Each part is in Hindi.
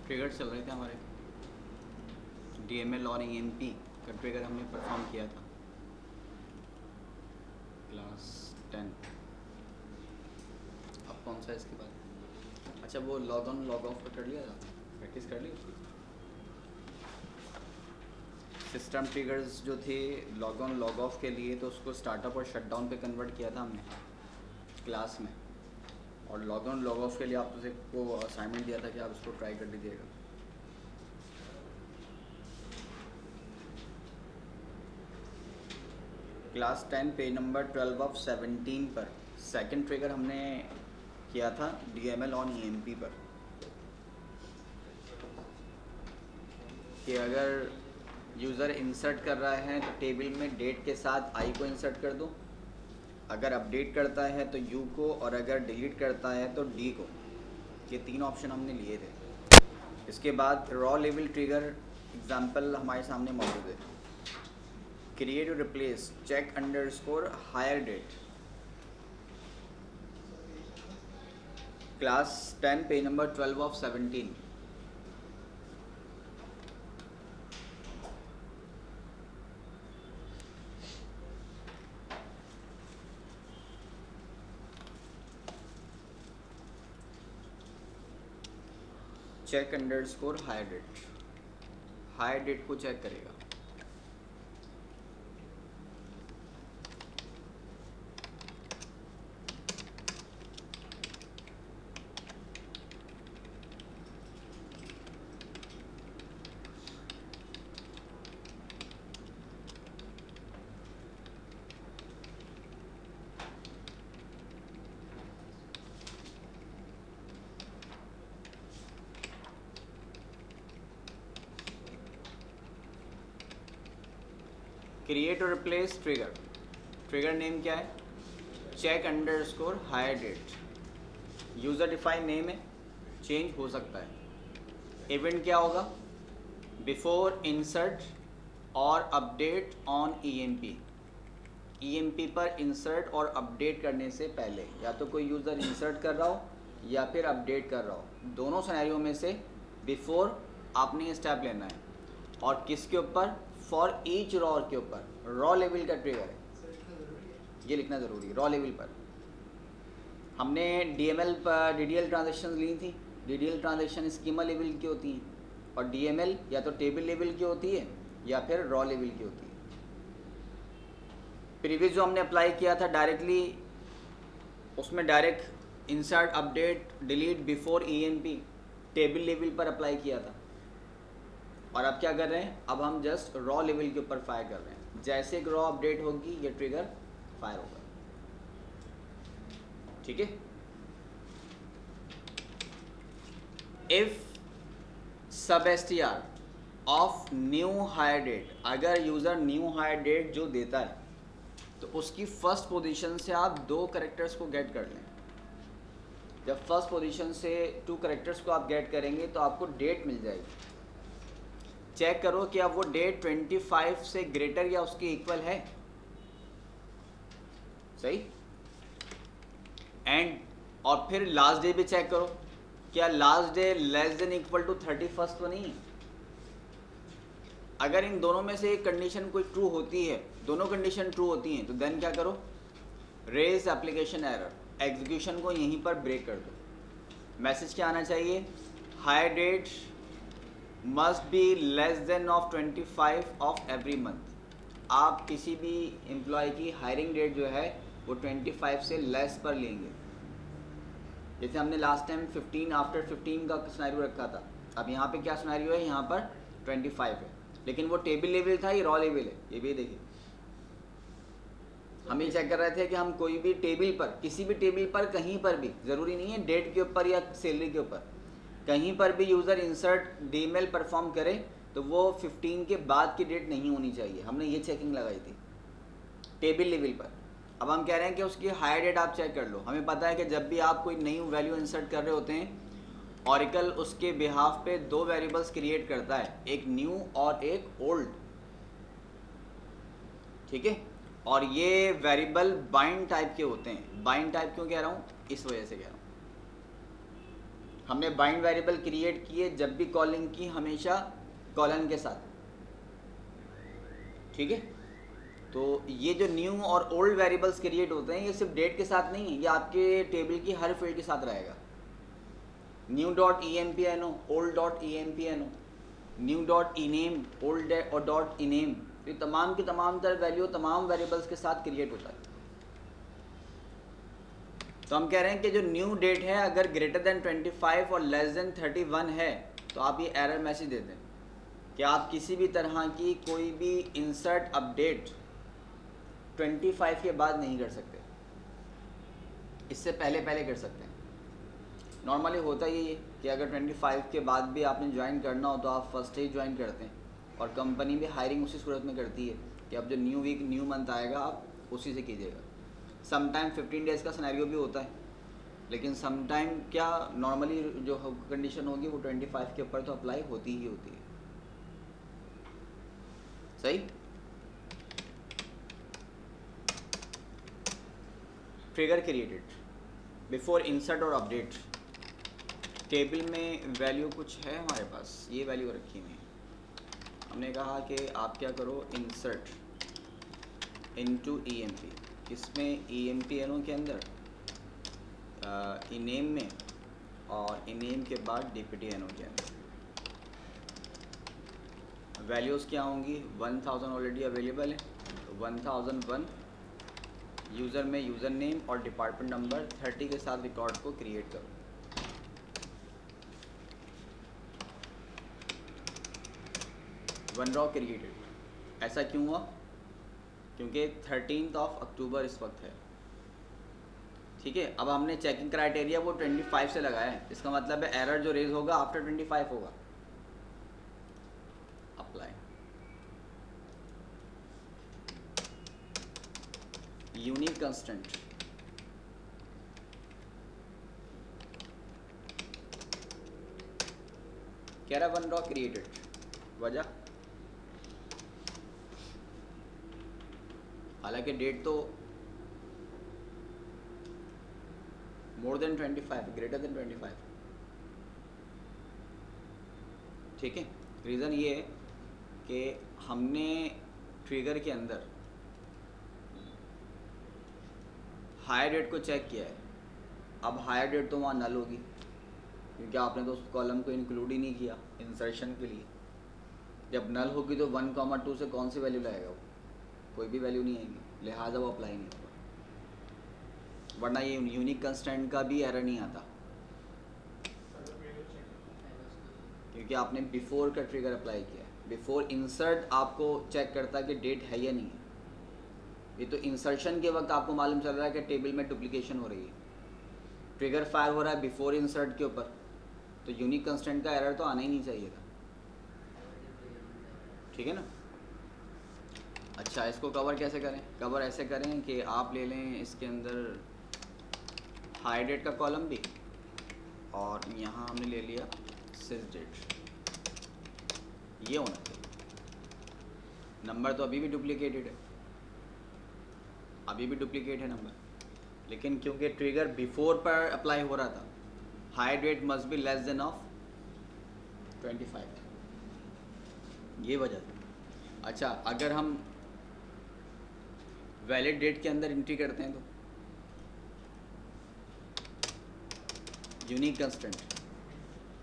ट्रिगर चल रहे थे हमारे DML और EMP का ट्रिगर हमने परफॉर्म किया था क्लास 10। अब कौन सा इसके बाद? अच्छा, वो लॉग ऑन लॉग ऑफ कर लिया था, प्रैक्टिस कर ली उसकी। सिस्टम ट्रिगर्स जो थे लॉग ऑन लॉग ऑफ के लिए, तो उसको स्टार्टअप और शटडाउन पे कन्वर्ट किया था हमने क्लास में, और लॉग ऑन लॉग ऑफ के लिए आपको असाइनमेंट दिया था कि आप उसको ट्राई कर लीजिएगा। क्लास 10 पेज नंबर 12 ऑफ 17 पर सेकंड ट्रिगर हमने किया था DML ऑन EMP पर, कि अगर यूज़र इंसर्ट कर रहा है तो टेबल में डेट के साथ आई को इंसर्ट कर दो, अगर अपडेट करता है तो यू को, और अगर डिलीट करता है तो डी को। ये तीन ऑप्शन हमने लिए थे। इसके बाद रॉ लेवल ट्रिगर एग्जांपल हमारे सामने मौजूद है। क्रिएट और replace check underscore hire date, class 10 page number 12 of 17। Check underscore hire date को चेक करेगा। क्रिएट और रिप्लेस ट्रिगर नेम क्या है? Check underscore hire date. User define name है, चेंज हो सकता है। इवेंट क्या होगा? बिफोर इंसर्ट और अपडेट ऑन EMP पर इंसर्ट और अपडेट करने से पहले, या तो कोई यूज़र इंसर्ट कर रहा हो या फिर अपडेट कर रहा हो, दोनों सिनेरियो में से बिफोर आपने स्टेप लेना है। और किसके ऊपर? फॉर ईच रॉ के ऊपर। रॉ लेवल का ट्रिगर है, ये लिखना ज़रूरी है। रॉ लेवल पर हमने DML पर DDL ट्रांजेक्शन ली थी। DDL ट्रांजेक्शन स्कीमा लेवल की होती हैं, और DML या तो टेबल लेवल की होती है या फिर रॉ लेवल की होती है। प्रीवियस जो हमने अप्लाई किया था डायरेक्टली, उसमें direct insert update delete before EMP table level पर अप्लाई किया था। और अब क्या कर रहे हैं? अब हम जस्ट रॉ लेवल के ऊपर फायर कर रहे हैं। जैसे एक रॉ अपडेट होगी ये ट्रिगर फायर होगा। ठीक है। If SubStr of new hire date, अगर यूज़र न्यू हायर डेट जो देता है तो उसकी फर्स्ट पोजीशन से आप 2 कैरेक्टर्स को गेट कर लें। जब फर्स्ट पोजीशन से 2 कैरेक्टर्स को आप गेट करेंगे तो आपको डेट मिल जाएगी। चेक करो कि अब वो डेट 25 से ग्रेटर या उसके इक्वल है। सही। एंड और फिर लास्ट डे भी चेक करो, क्या last day less than equal to 31 तो नहीं है। अगर इन दोनों में से एक कंडीशन कोई ट्रू होती है, दोनों कंडीशन ट्रू होती हैं, तो देन क्या करो? रेज एप्लीकेशन एरर, एग्जीक्यूशन को यहीं पर ब्रेक कर दो। मैसेज क्या आना चाहिए? Hire date must be less than of 25 of every month. आप किसी भी एम्प्लॉय की हायरिंग डेट जो है वो 25 से लेस पर लेंगे। जैसे हमने लास्ट टाइम 15 आफ्टर 15 का सिनेरियो रखा था, अब यहाँ पे क्या सिनेरियो है? यहाँ पर 25 है, लेकिन वो टेबल लेवल था, ये रॉ लेवल है। ये भी देखिए, हम ये चेक कर रहे थे कि हम कोई भी टेबल पर, किसी भी टेबल पर, कहीं पर भी, ज़रूरी नहीं है डेट के ऊपर या सैलरी के ऊपर, कहीं पर भी यूज़र इंसर्ट DML परफॉर्म करे तो वो 15 के बाद की डेट नहीं होनी चाहिए। हमने ये चेकिंग लगाई थी टेबल लेवल पर। अब हम कह रहे हैं कि उसकी हायर डेट आप चेक कर लो। हमें पता है कि जब भी आप कोई नई वैल्यू इंसर्ट कर रहे होते हैं, ऑरिकल उसके बिहाफ पे 2 वेरिएबल्स क्रिएट करता है, एक न्यू और एक ओल्ड। ठीक है। और ये वेरिएबल बाइंड टाइप के होते हैं। बाइंड टाइप क्यों कह रहा हूँ? इस वजह से कह रहा हूँ। हमने बाइंड वेरिएबल क्रिएट किए जब भी कॉलिंग की, हमेशा कॉलन के साथ, ठीक है। तो ये जो न्यू और ओल्ड वेरिएबल्स क्रिएट होते हैं, ये सिर्फ डेट के साथ नहीं है, ये आपके टेबल की हर फील्ड के साथ रहेगा। New dot E M P N O, old dot E M P N O, new dot E name, old और डॉट ई नेम, ये तमाम की तमाम तरह वैल्यू तमाम वेरिएबल्स के साथ क्रिएट होता है। तो हम कह रहे हैं कि जो न्यू डेट है अगर ग्रेटर देन 25 और लेस देन 31 है तो आप ये एरर मैसेज दे दें कि आप किसी भी तरह की कोई भी इंसर्ट अपडेट 25 के बाद नहीं कर सकते, इससे पहले कर सकते हैं। नॉर्मली होता ही है कि अगर 25 के बाद भी आपने ज्वाइन करना हो तो आप फर्स्ट ही ज्वाइन करते हैं, और कंपनी भी हायरिंग उसी सूरत में करती है कि अब जो न्यू वीक न्यू मंथ आएगा आप उसी से कीजिएगा। समटाइम 15 डेज़ का सिनेरियो भी होता है, लेकिन समटाइम क्या नॉर्मली जो कंडीशन होगी वो 25 के ऊपर तो अप्लाई होती ही होती है। सही। ट्रिगर क्रिएटेड बिफोर इंसर्ट और अपडेट। टेबल में वैल्यू कुछ है हमारे पास, ये वैल्यू रखी हुई है। हमने कहा कि आप क्या करो, इंसर्ट इनटू ईएमपी, किसमें, ईएमपीएनओ के अंदर, इनेम में, और इनेम के बाद डीपीटीएनओ के अंदर। वैल्यूज़ क्या होंगी, 1000 ऑलरेडी अवेलेबल है, तो 1001 यूज़र में यूज़र नेम और डिपार्टमेंट नंबर 30 के साथ रिकॉर्ड को क्रिएट करो। One row created. ऐसा क्यों हुआ, क्योंकि 13 अक्टूबर इस वक्त है, ठीक है। अब हमने चेकिंग क्राइटेरिया वो 25 से लगाया है, इसका मतलब है एरर जो रेज होगा आफ्टर 25 होगा। अप्लाई। यूनिक कंस्टेंट, कह रहा वन रॉ क्रिएटेड, वजह हालांकि डेट तो मोर देन 25, ग्रेटर देन 25, ठीक है। रीज़न ये है कि हमने ट्रिगर के अंदर हायर डेट को चेक किया है। अब हायर डेट तो वहाँ नल होगी, क्योंकि आपने तो उस कॉलम को इंक्लूड ही नहीं किया इंसर्शन के लिए। जब नल होगी तो 1,2 से कौन सी वैल्यू लाएगा वो, कोई भी वैल्यू नहीं आएगी, लिहाजा वो अप्लाई नहीं होगा। वरना ये यूनिक कंस्टेंट का भी एरर नहीं आता, क्योंकि आपने बिफोर का ट्रिगर अप्लाई किया है। बिफोर इंसर्ट आपको चेक करता है कि डेट है या नहीं है। ये तो इंसर्शन के वक्त आपको मालूम चल रहा है कि टेबल में डुप्लीकेशन हो रही है, ट्रिगर फायर हो रहा है बिफोर इंसर्ट के ऊपर, तो यूनिक कंस्टेंट का एरर तो आना ही नहीं चाहिए था, ठीक है ना। अच्छा, इसको कवर कैसे करें, कवर ऐसे करें कि आप ले लें इसके अंदर हाई डेट का कॉलम भी, और यहाँ हमने ले लिया सिस डेट, ये होना चाहिए। नंबर तो अभी भी डुप्लीकेटेड है, अभी भी डुप्लीकेट है नंबर, लेकिन क्योंकि ट्रिगर बिफोर पर अप्लाई हो रहा था, high date must be less than of 25, ये वजह थी। अच्छा, अगर हम वैलिड डेट के अंदर एंट्री करते हैं तो यूनिक कंस्टेंट,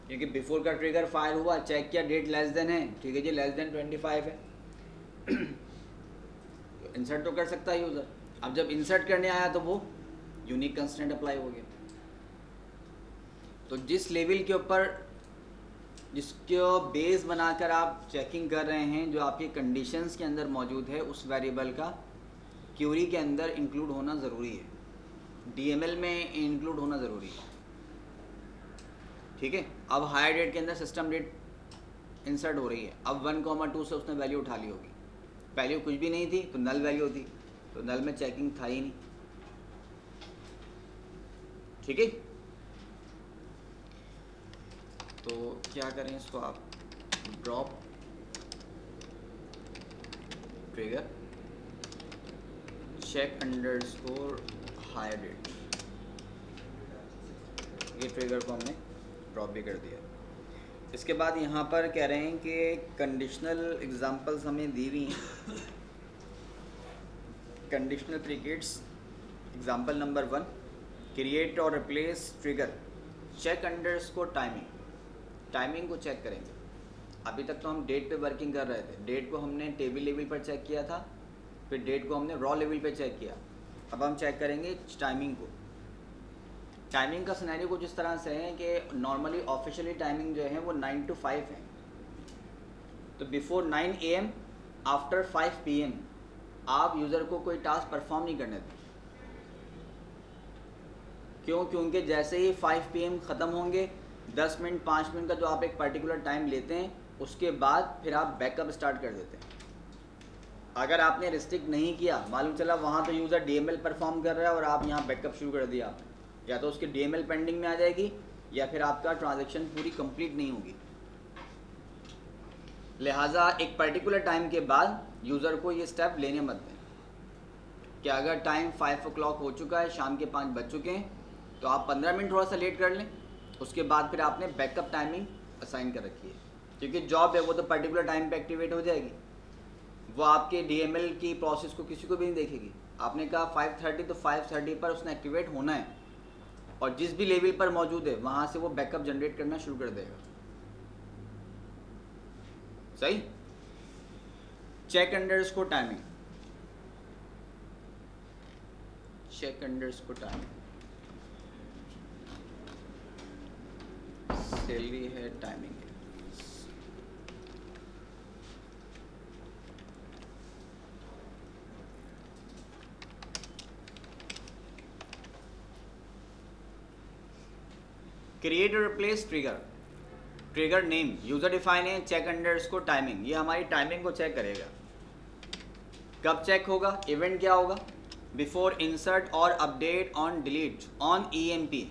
क्योंकि बिफोर का ट्रिगर फायर हुआ, चेक किया डेट लेस देन है, ठीक है जी, लेस देन 25 है तो इंसर्ट तो कर सकता है यूज़र। अब जब इंसर्ट करने आया तो वो यूनिक कंस्टेंट अप्लाई हो गया। तो जिस लेवल के ऊपर, जिसको बेस बनाकर आप चेकिंग कर रहे हैं, जो आपकी कंडीशंस के अंदर मौजूद है, उस वेरिएबल का क्यूरी के अंदर इंक्लूड होना ज़रूरी है, डीएमएल में इंक्लूड होना ज़रूरी है, ठीक है। अब हायर डेट के अंदर सिस्टम डेट इंसर्ट हो रही है, अब 1,2 से उसने वैल्यू उठा ली होगी, वैल्यू कुछ भी नहीं थी तो नल वैल्यू थी, तो नल में चेकिंग था ही नहीं, ठीक है। तो क्या करें इसको, आप drop trigger check underscore hire date, ये ट्रिगर को हमने ड्रॉप भी कर दिया। इसके बाद यहाँ पर कह रहे हैं कि कंडीशनल एग्जांपल्स हमें दी हुई हैं। Conditional predicates example number 1, create और replace trigger, check underscore timing को चेक करेंगे। अभी तक तो हम डेट पे वर्किंग कर रहे थे, डेट को हमने टेबल लेवल पर चेक किया था, फिर डेट को हमने रॉ लेवल पे चेक किया। अब हम चेक करेंगे टाइमिंग को। टाइमिंग का सिनेरियो कुछ इस तरह से है कि नॉर्मली ऑफिशियली टाइमिंग जो है वो 9 to 5 है। तो बिफोर 9 AM आफ्टर 5 PM आप यूज़र को कोई टास्क परफॉर्म नहीं करने दें। क्यों? क्योंकि जैसे ही 5 PM ख़त्म होंगे, 10 मिनट 5 मिनट का जो आप एक पर्टिकुलर टाइम लेते हैं, उसके बाद फिर आप बैकअप स्टार्ट कर देते हैं। अगर आपने रिस्ट्रिक्ट नहीं किया, मालूम चला वहाँ तो यूज़र DML परफॉर्म कर रहा है और आप यहाँ बैकअप शुरू कर दिया आपने, या तो उसकी DML पेंडिंग में आ जाएगी या फिर आपका ट्रांजैक्शन पूरी कंप्लीट नहीं होगी। लिहाजा एक पर्टिकुलर टाइम के बाद यूज़र को ये स्टेप लेने मत दें कि अगर टाइम 5 o'clock हो चुका है, शाम के 5 बज चुके हैं, तो आप 15 मिनट थोड़ा सा लेट कर लें, उसके बाद फिर आपने बैकअप टाइमिंग असाइन कर रखी है। क्योंकि जॉब है वो तो पर्टिकुलर टाइम पे एक्टिवेट हो जाएगी, वो आपके DML की प्रोसेस को किसी को भी नहीं देखेगी। आपने कहा 5:30 तो 5:30 पर उसने एक्टिवेट होना है, और जिस भी लेवल पर मौजूद है वहाँ से वो बैकअप जनरेट करना शुरू कर देगा। सही। Check underscore timing, check underscore timing, salary है, टाइमिंग है। क्रिएट और replace trigger name, user define है, चेक अंडरस्कोर टाइमिंग, ये हमारी टाइमिंग को चेक करेगा। कब चेक होगा? इवेंट क्या होगा? बिफोर इंसर्ट और update on delete on EMP,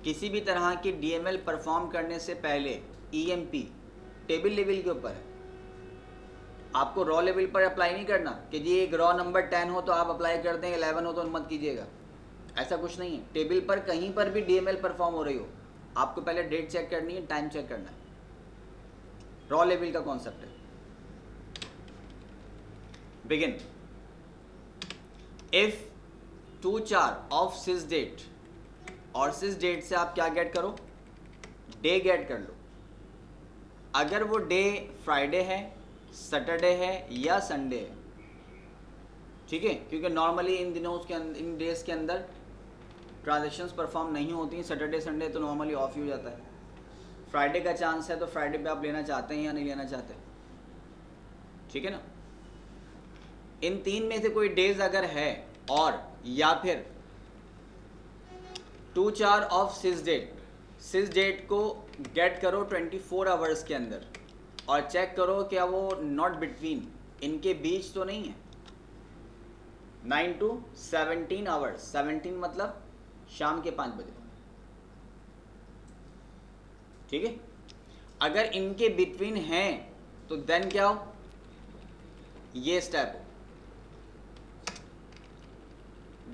किसी भी तरह की DML परफॉर्म करने से पहले EMP टेबल लेवल के ऊपर है। आपको रॉ लेवल पर अप्लाई नहीं करना कि जी एक रॉ नंबर 10 हो तो आप अप्लाई कर दें, 11 हो तो मत कीजिएगा, ऐसा कुछ नहीं है। टेबल पर कहीं पर भी DML परफॉर्म हो रही हो, आपको पहले डेट चेक करनी है, टाइम चेक करना है। रॉ लेवल का कॉन्सेप्ट है। Begin if 2-4 of sys date, और सिस डेट से आप क्या गेट करो? डे गेट कर लो। अगर वो डे फ्राइडे है, सैटरडे है या संडे है, ठीक है, क्योंकि नॉर्मली इन दिनों इन डेज के अंदर ट्रांजेक्शन्स परफॉर्म नहीं होती हैं। सैटरडे संडे तो नॉर्मली ऑफ ही हो जाता है। फ्राइडे का चांस है तो फ्राइडे पे आप लेना चाहते हैं या नहीं लेना चाहते, ठीक है ना। इन 3 में से कोई डेज अगर है, और या फिर 2-4 ऑफ सिस डेट को गेट करो 24 आवर्स के अंदर, और चेक करो क्या वो नॉट बिटवीन, इनके बीच तो नहीं है। 9 to 17 आवर्स, 17 मतलब शाम के 5 बजे, ठीक है। अगर इनके बिटवीन हैं तो देन क्या हो? ये स्टेप हो।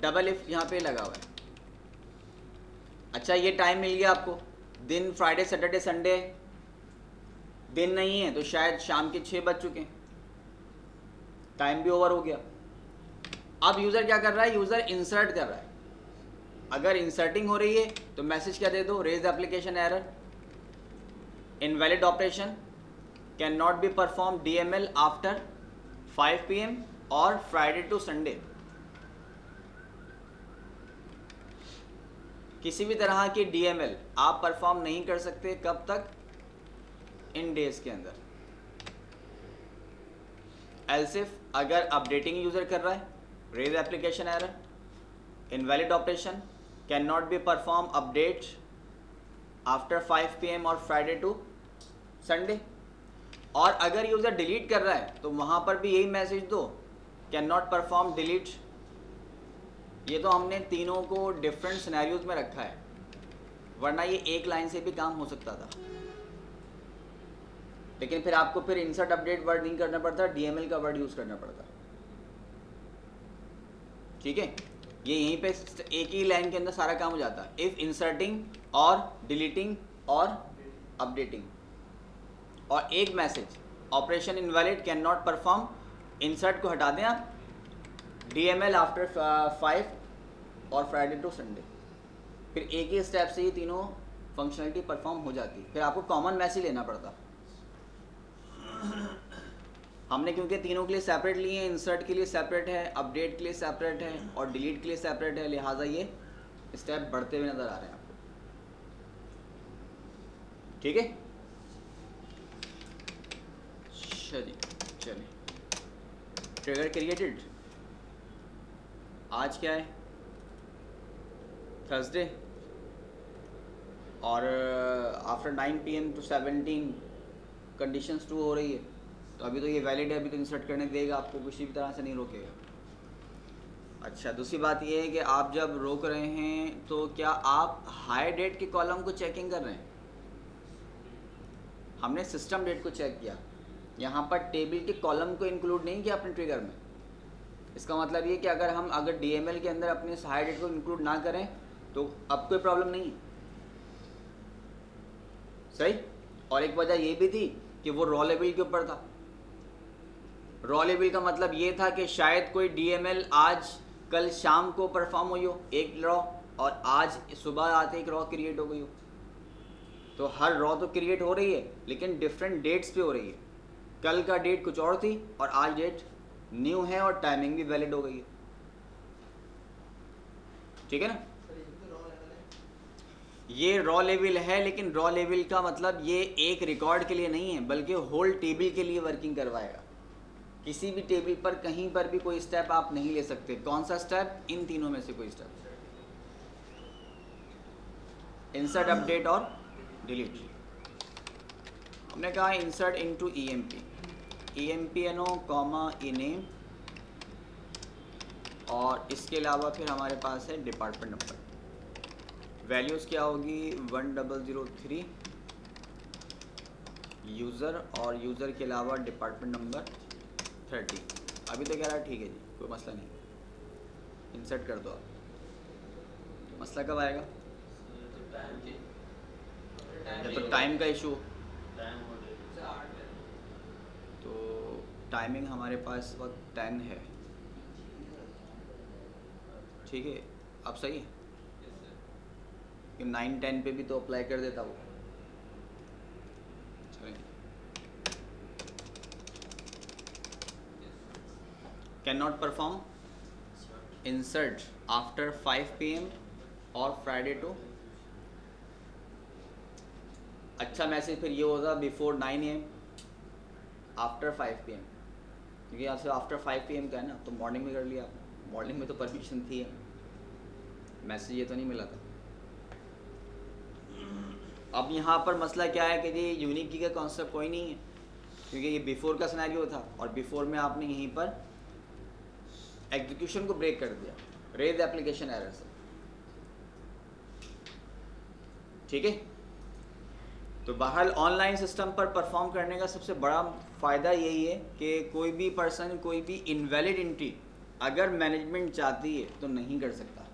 डबल इफ यहां पे लगा हुआ है। अच्छा, ये टाइम मिल गया आपको, दिन फ्राइडे सैटरडे संडे, दिन नहीं है तो शायद शाम के 6 बज चुके हैं, टाइम भी ओवर हो गया। अब यूजर क्या कर रहा है? यूजर इंसर्ट कर रहा है। अगर इंसर्टिंग हो रही है तो मैसेज क्या दे दो? Raise application error, invalid operation, can not be perform DML after 5 PM और फ्राइडे टू संडे। किसी भी तरह की DML आप परफॉर्म नहीं कर सकते, कब तक? इन डेज के अंदर। एल्सिफ अगर अपडेटिंग यूजर कर रहा है, raise application error, invalid operation, can not be perform update after 5 PM और फ्राइडे टू संडे। और अगर यूजर डिलीट कर रहा है तो वहां पर भी यही मैसेज दो, कैन नॉट परफॉर्म डिलीट। ये तो हमने तीनों को डिफरेंट सिनेरियोज में रखा है, वरना ये एक लाइन से भी काम हो सकता था। लेकिन फिर आपको फिर इंसर्ट अपडेट वर्ड नहीं करना पड़ता, DML का वर्ड यूज करना पड़ता, ठीक है। ये यहीं पे एक ही लाइन के अंदर सारा काम हो जाता है। इफ इंसर्टिंग और डिलीटिंग और अपडेटिंग। और एक message operation invalid can not perform, insert को हटा दें आप, DML आफ्टर 5 और फ्राइडे टू संडे। फिर एक ही स्टेप से ये तीनों फंक्शनलिटी परफॉर्म हो जाती है। फिर आपको कॉमन मैसेज लेना पड़ता। हमने क्योंकि तीनों के लिए सेपरेट लिए हैं, इंसर्ट के लिए सेपरेट है, अपडेट के लिए सेपरेट है और डिलीट के लिए सेपरेट है, लिहाजा ये स्टेप बढ़ते हुए नज़र आ रहे हैं आपको। ठीक है, चलिए ट्रिगर क्रिएटेड। आज क्या है, थर्सडे, और after 9 PM to 17 conditions true हो रही है, तो अभी तो ये वैलिड है, अभी तो इंसर्ट करने देगा, आपको किसी भी तरह से नहीं रोकेगा। अच्छा, दूसरी बात ये है कि आप जब रोक रहे हैं तो क्या आप हायर डेट के कॉलम को चेकिंग कर रहे हैं? हमने सिस्टम डेट को चेक किया, यहाँ पर टेबल के कॉलम को इंक्लूड नहीं किया अपने ट्रिगर में। इसका मतलब ये कि अगर DML के अंदर अपने हायर डेट को इंक्लूड ना करें तो अब कोई प्रॉब्लम नहीं है, सही। और एक वजह ये भी थी कि वो रॉ लेवल के ऊपर था। रॉ लेवल का मतलब ये था कि शायद कोई DML आज कल शाम को परफॉर्म हुई हो एक रॉ, और आज सुबह आते एक रॉ क्रिएट हो गई हो। तो हर रॉ तो क्रिएट हो रही है लेकिन डिफरेंट डेट्स पे हो रही है। कल का डेट कुछ और थी और आज डेट न्यू है और टाइमिंग भी वैलिड हो गई है। ठीक है ना, ये रॉ लेवल है, लेकिन रॉ लेवल का मतलब ये एक रिकॉर्ड के लिए नहीं है बल्कि होल टेबल के लिए वर्किंग करवाएगा। किसी भी टेबल पर कहीं पर भी कोई स्टेप आप नहीं ले सकते। कौन सा स्टेप? इन तीनों में से कोई स्टेप, इंसर्ट, अपडेट और डिलीट। हमने कहा insert into EMPNO comma ENAME, और इसके अलावा फिर हमारे पास है डिपार्टमेंट नंबर। वैल्यूज़ क्या होगी? 1003 यूज़र, और यूज़र के अलावा डिपार्टमेंट नंबर 30। अभी तो कह रहा है ठीक है जी, कोई मसला नहीं, इंसर्ट कर दो आप। मसला कब आएगा? या तो टाइम का इशू, तो टाइमिंग हमारे पास इस वक्त 10 है। ठीक है, अब सही है कि 9-10 पे भी तो अप्लाई कर देता वो। Can not perform insert after 5 PM और फ्राइडे टू। अच्छा मैसेज फिर ये होगा बिफोर 9 AM आफ्टर 5 PM, क्योंकि यहाँ से आफ्टर 5 PM का है ना, तो मॉर्निंग में कर लिया। मॉर्निंग में तो परमिशन थी, मैसेज ये तो नहीं मिला था। अब यहाँ पर मसला क्या है कि जी यूनिक की का कॉन्सेप्ट कोई नहीं है, क्योंकि ये बिफोर का सिनेरियो था और बिफोर में आपने यहीं पर एग्जीक्यूशन को ब्रेक कर दिया रेज एप्लीकेशन एरर से। ठीक है, तो बहरहाल ऑनलाइन सिस्टम पर परफॉर्म करने का सबसे बड़ा फ़ायदा यही है कि कोई भी पर्सन कोई भी इनवैलिड एंट्री अगर मैनेजमेंट चाहती है तो नहीं कर सकता।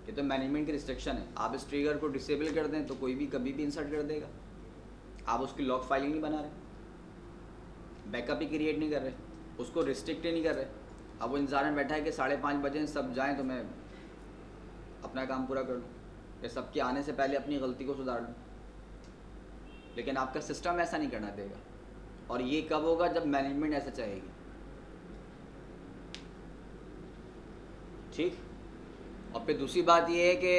ये तो मैनेजमेंट की रिस्ट्रिक्शन है। आप इस ट्रिगर को डिसेबल कर दें तो कोई भी कभी भी इंसर्ट कर देगा। आप उसकी लॉग फाइलिंग नहीं बना रहे, बैकअप ही क्रिएट नहीं कर रहे, उसको रिस्ट्रिक्ट ही नहीं कर रहे। अब वो इंतजार में बैठा है कि 5:30 बजे सब जाएं तो मैं अपना काम पूरा कर लूँ, या सबके आने से पहले अपनी गलती को सुधार लूँ। लेकिन आपका सिस्टम ऐसा नहीं करना देगा, और ये कब होगा? जब मैनेजमेंट ऐसा चाहेगी। ठीक। और फिर दूसरी बात ये है कि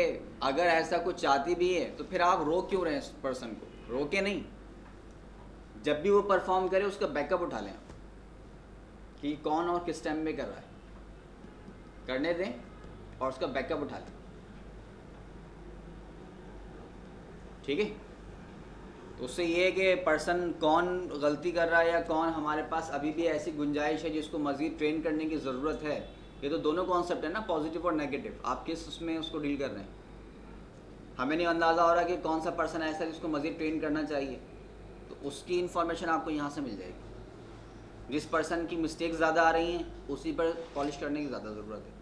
अगर ऐसा कुछ चाहती भी है तो फिर आप रोक क्यों रहे हैं? इस पर्सन को रोके नहीं, जब भी वो परफॉर्म करे उसका बैकअप उठा लें कि कौन और किस टाइम में कर रहा है, करने दें और उसका बैकअप उठा लें। ठीक है, तो उससे ये है कि पर्सन कौन गलती कर रहा है या कौन हमारे पास अभी भी ऐसी गुंजाइश है जिसको मज़ीद ट्रेन करने की ज़रूरत है। ये तो दोनों कॉन्सेप्ट है ना, पॉजिटिव और नेगेटिव। आप किस उसमें उसको डील कर रहे हैं? हमें नहीं अंदाज़ा हो रहा कि कौन सा पर्सन ऐसा है जिसको मज़ीद ट्रेन करना चाहिए, तो उसकी इन्फॉर्मेशन आपको यहाँ से मिल जाएगी। जिस पर्सन की मिस्टेक्स ज़्यादा आ रही हैं उसी पर पॉलिश करने की ज़्यादा ज़रूरत है।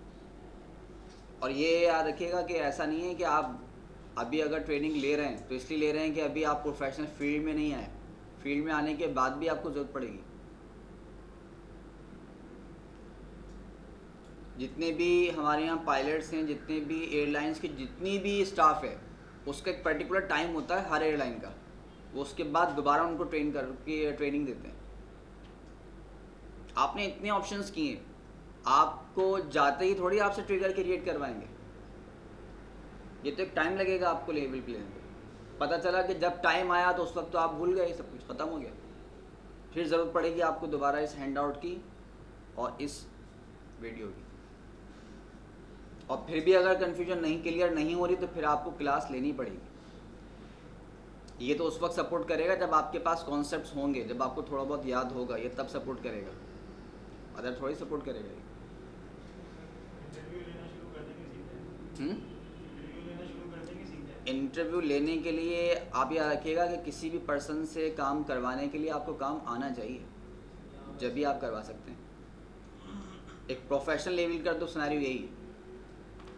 और ये याद रखिएगा कि ऐसा नहीं है कि आप अभी अगर ट्रेनिंग ले रहे हैं तो इसलिए ले रहे हैं कि अभी आप प्रोफेशनल फील्ड में नहीं आए, फील्ड में आने के बाद भी आपको ज़रूरत पड़ेगी। जितने भी हमारे यहाँ पायलट्स हैं, जितने भी एयरलाइंस के जितनी भी स्टाफ है, उसका एक पर्टिकुलर टाइम होता है हर एयरलाइन का, वो उसके बाद दोबारा उनको ट्रेन करके ट्रेनिंग देते हैं। आपने इतने ऑप्शंस किए, आपको जाते ही थोड़ी आपसे ट्रिगर क्रिएट करवाएंगे, ये तो एक टाइम लगेगा आपको लेवल पे लेने पे। पता चला कि जब टाइम आया तो उस वक्त तो आप भूल गए, सब कुछ ख़त्म हो गया, फिर ज़रूरत पड़ेगी आपको दोबारा इस हैंड आउट की और इस वीडियो की। और फिर भी अगर कन्फ्यूजन नहीं क्लियर नहीं हो रही तो फिर आपको क्लास लेनी पड़ेगी। ये तो उस वक्त सपोर्ट करेगा जब आपके पास कॉन्सेप्ट्स होंगे, जब आपको थोड़ा बहुत याद होगा, ये तब सपोर्ट करेगा, अदर थोड़ी सपोर्ट करेगा ये। इंटरव्यू लेने के लिए आप याद रखिएगा कि किसी भी पर्सन से काम करवाने के लिए आपको काम आना चाहिए, जब भी आप करवा सकते हैं। एक प्रोफेशनल लेवल का तो सिनेरियो यही है।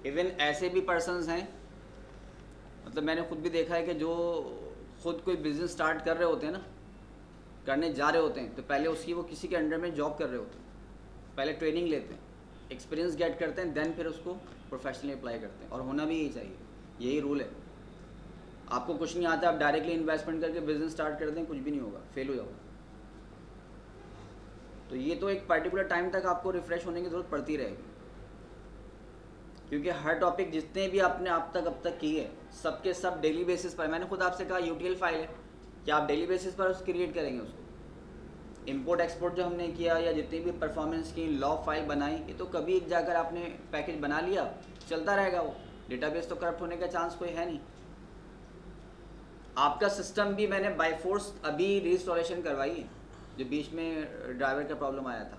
इवन ऐसे भी पर्सन्स हैं, मतलब मैंने खुद भी देखा है कि जो खुद कोई बिज़नेस स्टार्ट कर रहे होते हैं ना, करने जा रहे होते हैं, तो पहले उसकी वो किसी के अंडर में जॉब कर रहे होते हैं, पहले ट्रेनिंग लेते हैं, एक्सपीरियंस गेट करते हैं, देन फिर उसको प्रोफेशनली अप्लाई करते हैं। और होना भी यही चाहिए, यही रूल है। आपको कुछ नहीं आता, आप डायरेक्टली इन्वेस्टमेंट करके बिजनेस स्टार्ट कर दें, कुछ भी नहीं होगा, फेल हो जाओगे। तो ये तो एक पर्टिकुलर टाइम तक आपको रिफ्रेश होने की ज़रूरत पड़ती रहेगी, क्योंकि हर टॉपिक जितने भी आपने अब तक किए, सबके सब डेली बेसिस पर, मैंने खुद आपसे कहा यूटीएल फाइल है कि आप डेली बेसिस पर उसको क्रिएट करेंगे। उसको इंपोर्ट एक्सपोर्ट जो हमने किया या जितनी भी परफॉर्मेंस की लॉ फाइल बनाई, ये तो कभी एक जाकर आपने पैकेज बना लिया, चलता रहेगा वो। डेटाबेस तो करप्ट होने का चांस कोई है नहीं। आपका सिस्टम भी मैंने बाय फोर्स अभी रिस्टोरेशन करवाई है, जो बीच में ड्राइवर का प्रॉब्लम आया था,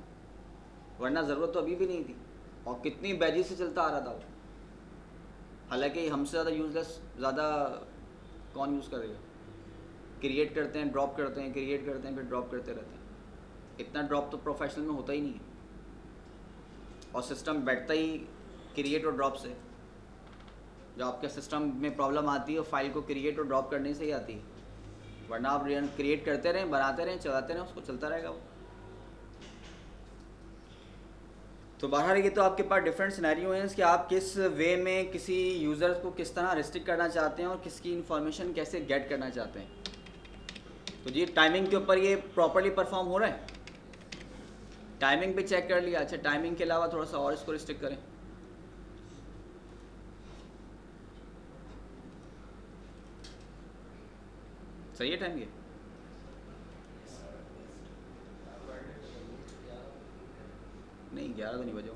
वरना ज़रूरत तो अभी भी नहीं थी। और कितनी बैजी से चलता आ रहा था वो। हालांकि हमसे ज़्यादा यूजलेस ज़्यादा कौन यूज़ करेगा। क्रिएट करते हैं, ड्रॉप करते हैं, क्रिएट करते हैं, फिर ड्रॉप करते रहते हैं। इतना ड्रॉप तो प्रोफेशनल में होता ही नहीं है, और सिस्टम बैठता ही क्रिएट और ड्रॉप से। जब आपके सिस्टम में प्रॉब्लम आती है, फाइल को क्रिएट और ड्रॉप करने से ही आती है, वरना आप क्रिएट करते रहें, बनाते रहें, चलाते रहें, उसको चलता रहेगा वो। तो बहरहाल ये तो आपके पास डिफरेंट सिनेरियो हैं कि आप किस वे में किसी यूज़र को किस तरह रिस्ट्रिक्ट करना चाहते हैं और किसकी इन्फॉर्मेशन कैसे गेट करना चाहते हैं। तो जी टाइमिंग के ऊपर ये प्रॉपर्ली परफॉर्म हो रहा है, टाइमिंग भी चेक कर लिया। अच्छा, टाइमिंग के अलावा थोड़ा सा और इसको रिस्ट्रिक्ट करें। सही है टाइम ये? नहीं, 11 तो नहीं बजे।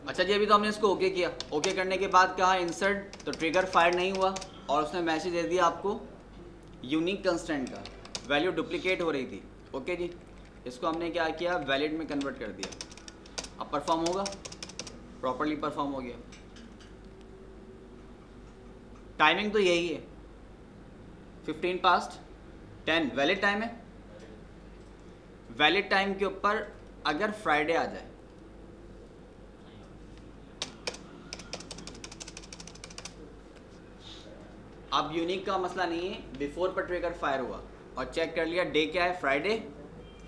अच्छा जी, अभी तो हमने इसको ओके किया। ओके करने के बाद कहा इंसर्ट, तो ट्रिगर फायर नहीं हुआ और उसने मैसेज दे दिया आपको यूनिक कंस्टेंट का, वैल्यू डुप्लीकेट हो रही थी। ओके जी, इसको हमने क्या किया, वैलिड में कन्वर्ट कर दिया। अब परफॉर्म होगा, प्रॉपर्ली परफॉर्म हो गया। टाइमिंग तो यही है, 10:15 वैलिड टाइम है। वैलिड टाइम के ऊपर अगर फ्राइडे आ जाए, अब यूनिक का मसला नहीं है, बिफोर पर ट्रिगर फायर हुआ और चेक कर लिया डे क्या है, फ्राइडे।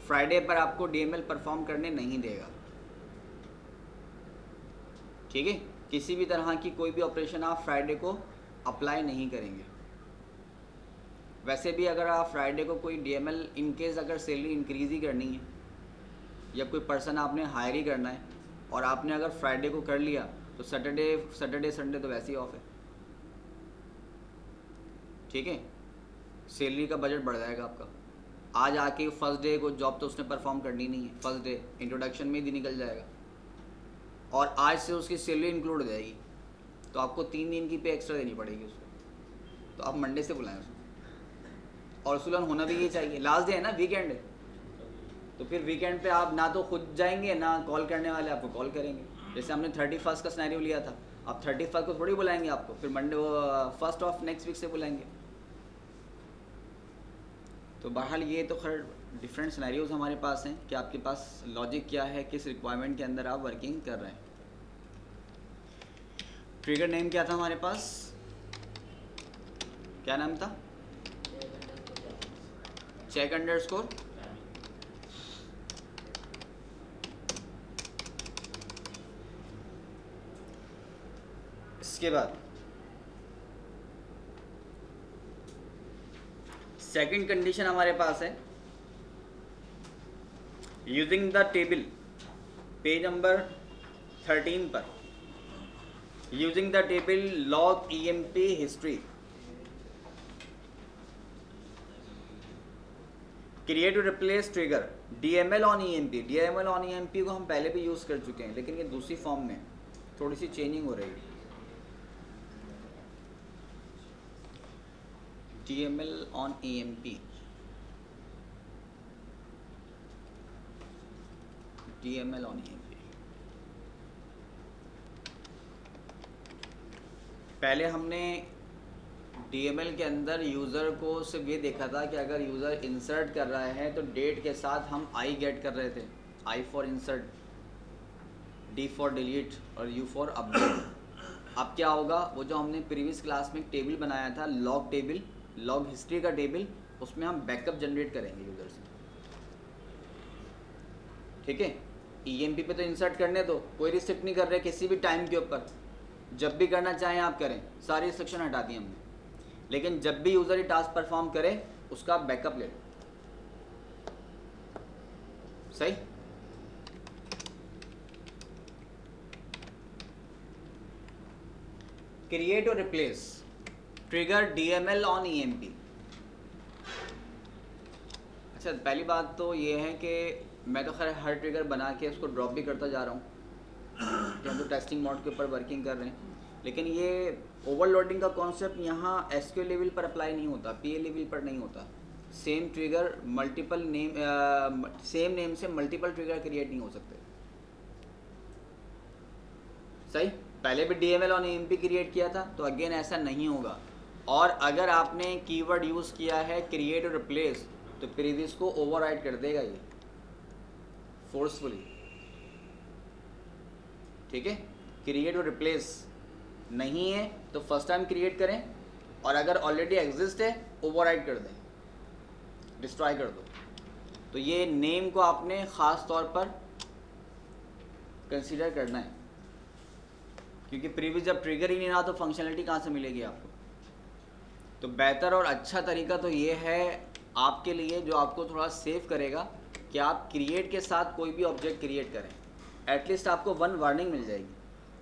फ्राइडे पर आपको डीएमएल परफॉर्म करने नहीं देगा, ठीक है। किसी भी तरह की कोई भी ऑपरेशन आप फ्राइडे को अप्लाई नहीं करेंगे। वैसे भी अगर आप फ्राइडे को कोई डीएमएल इन केस अगर सैलरी इंक्रीज ही करनी है या कोई पर्सन आपने हायर ही करना है और आपने अगर फ्राइडे को कर लिया तो सैटरडे संडे तो वैसे ही ऑफ है, ठीक है। सैलरी का बजट बढ़ जाएगा आपका। आज आके फर्स्ट डे को जॉब तो उसने परफॉर्म करनी नहीं है, फर्स्ट डे इंट्रोडक्शन में ही निकल जाएगा और आज से उसकी सैलरी इंक्लूड हो जाएगी, तो आपको 3 दिन की पे एक्स्ट्रा देनी पड़ेगी उसको। तो आप मंडे से बुलाएं उसको, और उसूलन होना भी ये चाहिए। लास्ट डे है ना, वीकेंड है, तो फिर वीकेंड पे आप ना तो खुद जाएंगे ना कॉल करने वाले आपको कॉल करेंगे। जैसे हमने 31 का सिनेरियो लिया था, आप 31 को थोड़ी बुलाएंगे आपको, फिर Monday first of next week से बुलाएंगे। तो बहरहाल ये तो खैर डिफरेंट सिनेरियोज हमारे पास हैं कि आपके पास लॉजिक क्या है, किस रिक्वायरमेंट के अंदर आप वर्किंग कर रहे हैं। ट्रिगर नेम क्या था हमारे पास, क्या नाम था, चेक अंडरस्कोर। इसके बाद सेकंड कंडीशन हमारे पास है using the table, page number 13 पर, using the table log EMP history, create to replace trigger DML on EMP. DML on EMP को हम पहले भी यूज़ कर चुके हैं, लेकिन ये दूसरी फॉर्म में थोड़ी सी चेंजिंग हो रही है। DML on EMP, DML on EMP. पहले हमने डीएमएल के अंदर यूज़र को सिर्फ ये देखा था कि अगर यूज़र इंसर्ट कर रहा है तो डेट के साथ हम आई गेट कर रहे थे, I for insert, D for delete और यू फॉर अपडेट। अब क्या होगा, वो जो हमने प्रीवियस क्लास में एक टेबल बनाया था, लॉग टेबल, लॉग हिस्ट्री का टेबल, उसमें हम बैकअप जनरेट करेंगे यूज़र से। ठीक है, ईएमपी पे तो इंसर्ट करने दो, कोई रिस्ट्रिक्ट नहीं कर रहे किसी भी टाइम के ऊपर, जब भी करना चाहें आप करें, सारी रिस्ट्रिक्शन हटा दी हमने। लेकिन जब भी यूज़र ये टास्क परफॉर्म करे उसका बैकअप ले लो। सही, क्रिएट और replace trigger DML on EMP. अच्छा, पहली बात तो ये है कि मैं तो खैर हर ट्रिगर बना के उसको ड्रॉप भी करता जा रहा हूँ कि हम तो टेस्टिंग मोड के ऊपर वर्किंग कर रहे हैं, लेकिन ये ओवरलोडिंग का कॉन्सेप्ट यहाँ एसक्यूएल लेवल पर अप्लाई नहीं होता, पीए लेवल पर नहीं होता। Same trigger multiple name, same name से मल्टीपल ट्रिगर क्रिएट नहीं हो सकते। सही, पहले भी डीएमएल ऑन ईएमपी क्रिएट किया था, तो अगेन ऐसा नहीं होगा। और अगर आपने कीवर्ड यूज़ किया है क्रिएट और रिप्लेस, तो प्रीवियस को ओवरराइड कर देगा ये फोर्सफुली। ठीक है, क्रिएट और रिप्लेस नहीं है तो फर्स्ट टाइम क्रिएट करें, और अगर ऑलरेडी एग्जिस्ट है ओवरराइड कर दें, डिस्ट्रॉय कर दो। तो ये नेम को आपने ख़ास तौर पर कंसीडर करना है, क्योंकि प्रीवियस जब ट्रिगर ही नहीं रहा तो फंक्शनलिटी कहाँ से मिलेगी आपको। तो बेहतर और अच्छा तरीका तो ये है आपके लिए, जो आपको थोड़ा सेव करेगा, कि आप क्रिएट के साथ कोई भी ऑब्जेक्ट क्रिएट करें। एटलीस्ट आपको वन वार्निंग मिल जाएगी,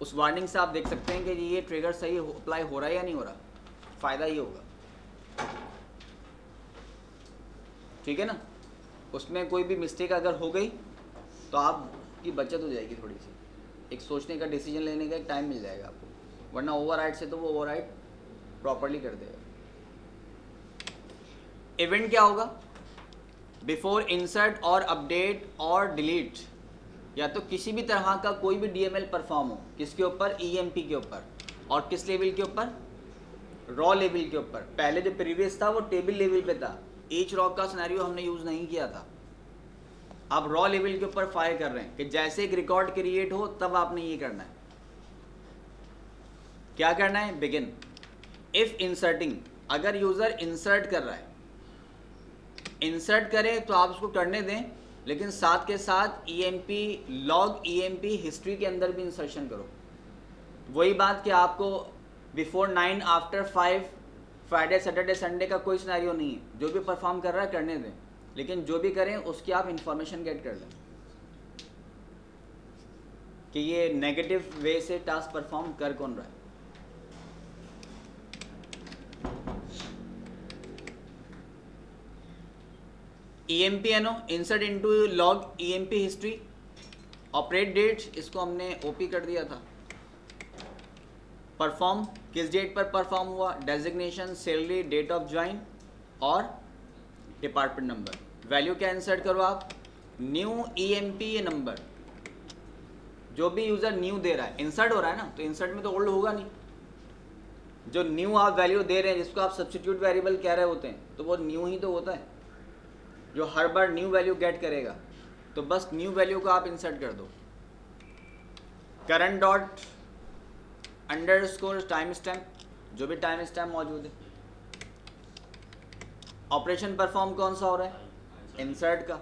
उस वार्निंग से आप देख सकते हैं कि ये ट्रिगर सही अप्लाई हो रहा है या नहीं हो रहा, फ़ायदा ही होगा। ठीक है ना, उसमें कोई भी मिस्टेक अगर हो गई तो आपकी बचत हो जाएगी, थोड़ी सी एक सोचने का, डिसीजन लेने का एक टाइम मिल जाएगा आपको, वरना ओवरराइड से तो वो ओवरराइड प्रॉपर्ली कर देगा। इवेंट क्या होगा, बिफोर इंसर्ट और अपडेट और डिलीट, या तो किसी भी तरह का कोई भी डीएमएल परफॉर्म हो, किसके ऊपर, ईएमपी के ऊपर, और किस लेवल के ऊपर, रॉ लेवल के ऊपर। पहले जो प्रीवियस था वो टेबल लेवल पे था, ईच रॉ का सिनेरियो हमने यूज़ नहीं किया था। अब रॉ लेवल के ऊपर फायर कर रहे हैं कि जैसे एक रिकॉर्ड क्रिएट हो तब आपने ये करना है। क्या करना है, बिगिन इफ इंसर्टिंग, अगर यूज़र इंसर्ट कर रहा है, इंसर्ट करे तो आप उसको करने दें, लेकिन साथ के साथ ईएमपी, लॉग ईएमपी हिस्ट्री के अंदर भी इंसर्शन करो। वही बात कि आपको before 9 after 5 Friday Saturday Sunday का कोई सिनेरियो नहीं है, जो भी परफॉर्म कर रहा है करने दें, लेकिन जो भी करें उसकी आप इंफॉर्मेशन गेट कर लें कि ये नेगेटिव वे से टास्क परफॉर्म कर कौन रहा है। EMP-NO, insert into log EMP हिस्ट्री, ऑपरेट डेट, इसको हमने OP कर दिया था। परफॉर्म, किस डेट पर परफॉर्म हुआ, designation, salary, date of join और डिपार्टमेंट नंबर। वैल्यू क्या इंसर्ट करो आप, न्यू EMP नंबर, जो भी यूज़र न्यू दे रहा है, इंसर्ट हो रहा है ना, तो इंसर्ट में तो ओल्ड होगा नहीं। जो न्यू आप वैल्यू दे रहे हैं, जिसको आप सब्स्टिट्यूट वेरिएबल कह रहे होते हैं, तो वो न्यू ही तो होता है। जो हर बार न्यू वैल्यू गेट करेगा, तो बस न्यू वैल्यू को आप इंसर्ट कर दो। Current dot underscore time stamp, जो भी टाइम स्टैम्प मौजूद है। ऑपरेशन परफॉर्म कौन सा हो रहा है? इंसर्ट का।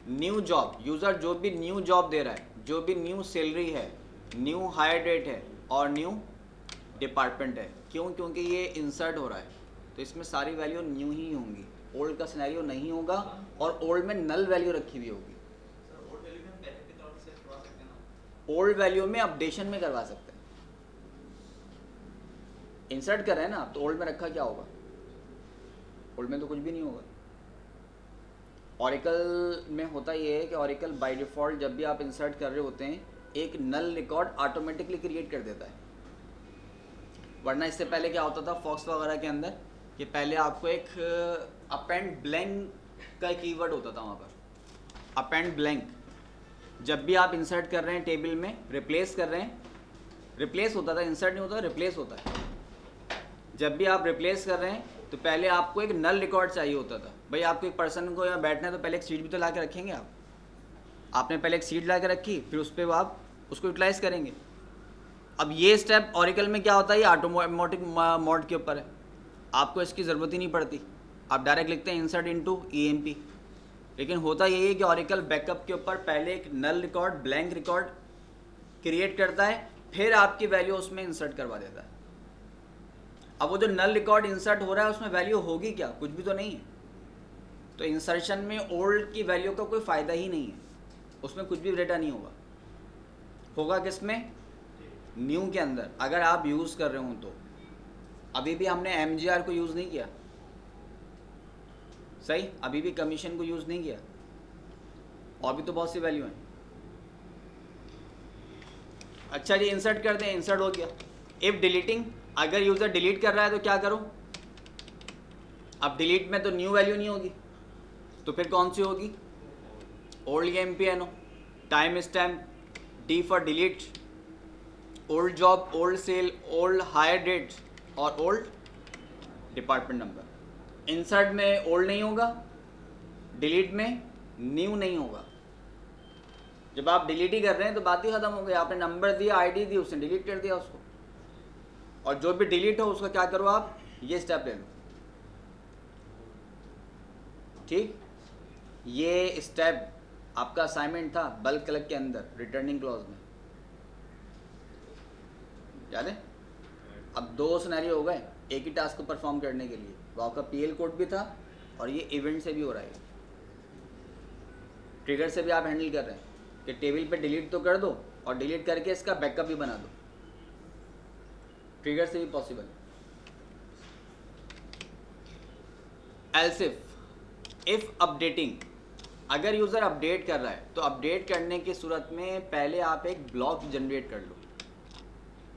न्यू जॉब, यूज़र जो भी न्यू जॉब दे रहा है, जो भी न्यू सैलरी है, न्यू हायर डेट है और न्यू डिपार्टमेंट है, क्यों? क्योंकि ये इंसर्ट हो रहा है, तो इसमें सारी वैल्यू न्यू ही होंगी, ओल्ड का सिनेरियो नहीं होगा, और ओल्ड में नल वैल्यू रखी हुई होगी। ओल्ड वैल्यू में अपडेशन में करवा सकते हैं। इंसर्ट कर रहे हैं ना, तो ओल्ड में रखा क्या होगा? ओल्ड में तो कुछ भी नहीं होगा। ऑरिकल में होता ये है कि ऑरिकल बाय डिफ़ॉल्ट जब भी आप इंसर्ट कर रहे होते हैं, एक नल रिकॉर्ड ऑटोमेटिकली क्रिएट कर देता है। वरना इससे पहले क्या होता था फॉक्स वगैरह के अंदर, कि पहले आपको एक अपेंड ब्लैंक का कीवर्ड होता था वहाँ पर, अपेंड ब्लैंक। जब भी आप इंसर्ट कर रहे हैं टेबल में, रिप्लेस कर रहे हैं, रिप्लेस होता था, इंसर्ट नहीं होता, रिप्लेस होता है। जब भी आप रिप्लेस कर रहे हैं तो पहले आपको एक नल रिकॉर्ड चाहिए होता था। भाई आपको एक पर्सन को यहाँ बैठना है तो पहले एक सीट भी तो ला के रखेंगे आप। आपने पहले एक सीट ला के रखी, फिर उस पर आप उसको यूटिलाइज करेंगे। अब ये स्टेप ऑरिकल में क्या होता है, ये ऑटोमेटिक मोड के ऊपर है, आपको इसकी ज़रूरत ही नहीं पड़ती। आप डायरेक्ट लिखते हैं इंसर्ट इनटू ईएमपी। लेकिन होता यही है कि ऑरिकल बैकअप के ऊपर पहले एक नल रिकॉर्ड, ब्लैंक रिकॉर्ड क्रिएट करता है, फिर आपकी वैल्यू उसमें इंसर्ट करवा देता है। अब वो जो नल रिकॉर्ड इंसर्ट हो रहा है उसमें वैल्यू होगी क्या? कुछ भी तो नहीं है। तो इंसर्शन में ओल्ड की वैल्यू का कोई फ़ायदा ही नहीं है, उसमें कुछ भी डेटा नहीं होगा। होगा किसमें? न्यू के अंदर। अगर आप यूज़ कर रहे हो तो अभी भी हमने MGR को यूज़ नहीं किया, सही, अभी भी कमीशन को यूज़ नहीं किया, और भी तो बहुत सी वैल्यू हैं। अच्छा जी, इंसर्ट कर दें, इंसर्ट हो गया। इफ़ डिलीटिंग, अगर यूज़र डिलीट कर रहा है तो क्या करो? अब डिलीट में तो न्यू वैल्यू नहीं होगी, तो फिर कौन सी होगी? Old EMPNO, time stamp, D for delete, old job, old sal, old hire date और ओल्ड डिपार्टमेंट नंबर। इंसर्ट में ओल्ड नहीं होगा, डिलीट में न्यू नहीं होगा। जब आप डिलीट ही कर रहे हैं तो बात ही खत्म हो गई। आपने नंबर दिया, ID दी, उसने डिलीट कर दिया उसको। और जो भी डिलीट हो उसका क्या करो आप? ये स्टेप ले लो। ठीक, ये स्टेप आपका असाइनमेंट था बल्क क्लर्क के अंदर, रिटर्निंग क्लॉज में, याद है? अब 2 सिनेरियो हो गए एक ही टास्क को परफॉर्म करने के लिए। वो आपका PL कोड भी था और ये इवेंट से भी हो रहा है, ट्रिगर से भी आप हैंडल कर रहे हैं कि टेबल पे डिलीट तो कर दो और डिलीट करके इसका बैकअप भी बना दो। ट्रिगर से भी पॉसिबल। एल्स इफ अपडेटिंग, अगर यूज़र अपडेट कर रहा है तो अपडेट करने की सूरत में पहले आप एक ब्लॉक जनरेट कर लो।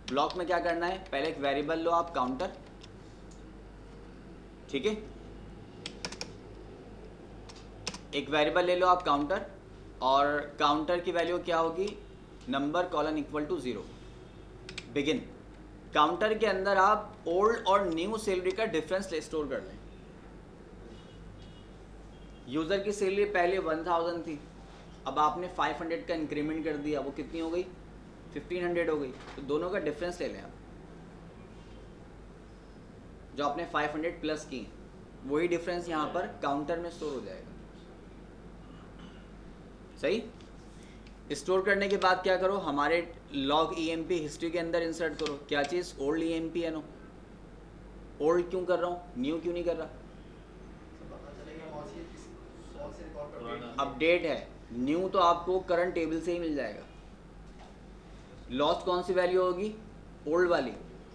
ब्लॉक में क्या करना है? पहले एक वेरिएबल लो आप, काउंटर, ठीक है, एक वेरिएबल ले लो आप काउंटर, और काउंटर की वैल्यू क्या होगी? Number colon equal to 0 begin. Counter के अंदर आप ओल्ड और न्यू सैलरी का डिफरेंस स्टोर कर लें। यूज़र की सैलरी पहले 1000 थी, अब आपने 500 का इंक्रीमेंट कर दिया, वो कितनी हो गई? 1500 हो गई। तो दोनों का डिफरेंस ले लें आप, जो आपने 500 प्लस की, वही डिफरेंस यहाँ पर काउंटर में स्टोर हो जाएगा। सही। स्टोर करने के बाद क्या करो? हमारे लॉग EMP हिस्ट्री के अंदर इंसर्ट करो। क्या चीज़? Old EMPNO। ओल्ड क्यों कर रहा हूँ, न्यू क्यों नहीं कर रहा? अपडेट है, न्यू तो आपको करंट टेबल से ही मिल जाएगा। लॉस्ट कौन सी वैल्यू होगी? ओल्ड वाली,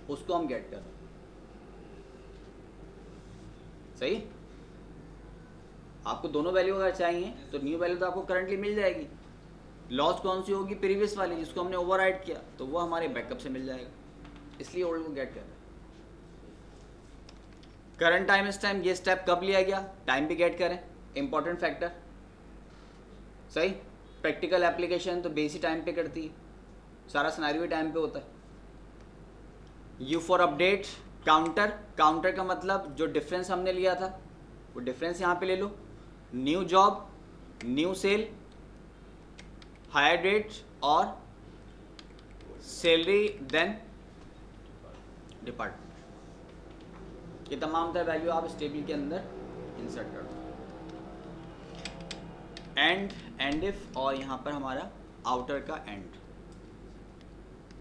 उसको हम गेट कर। सही। आपको दोनों वैल्यू अगर चाहिए तो न्यू वैल्यू तो आपको करंटली मिल जाएगी। लॉस्ट कौन सी होगी? प्रीवियस वाली, जिसको हमने ओवरराइट किया, तो वो हमारे बैकअप से मिल जाएगा, इसलिए ओल्ड को गेट कर रहे हैं। करंट टाइम स्टैम्प, ये स्टेप कब लिया गया? टाइम पे गेट करें, इंपॉर्टेंट फैक्टर। सही। प्रैक्टिकल एप्लीकेशन तो बेस ही टाइम पे करती है, सारा सिनेरियो ही टाइम पे होता है। You for update, counter, counter का मतलब जो डिफरेंस हमने लिया था वो डिफरेंस यहाँ पे ले लो। New job, new sal, hire date और सैलरी देन डिपार्टमेंट। ये तमाम तरह वैल्यू आप इस टेबल के अंदर इंसर्ट कर दो। एंड इफ, और यहाँ पर हमारा आउटर का एंड।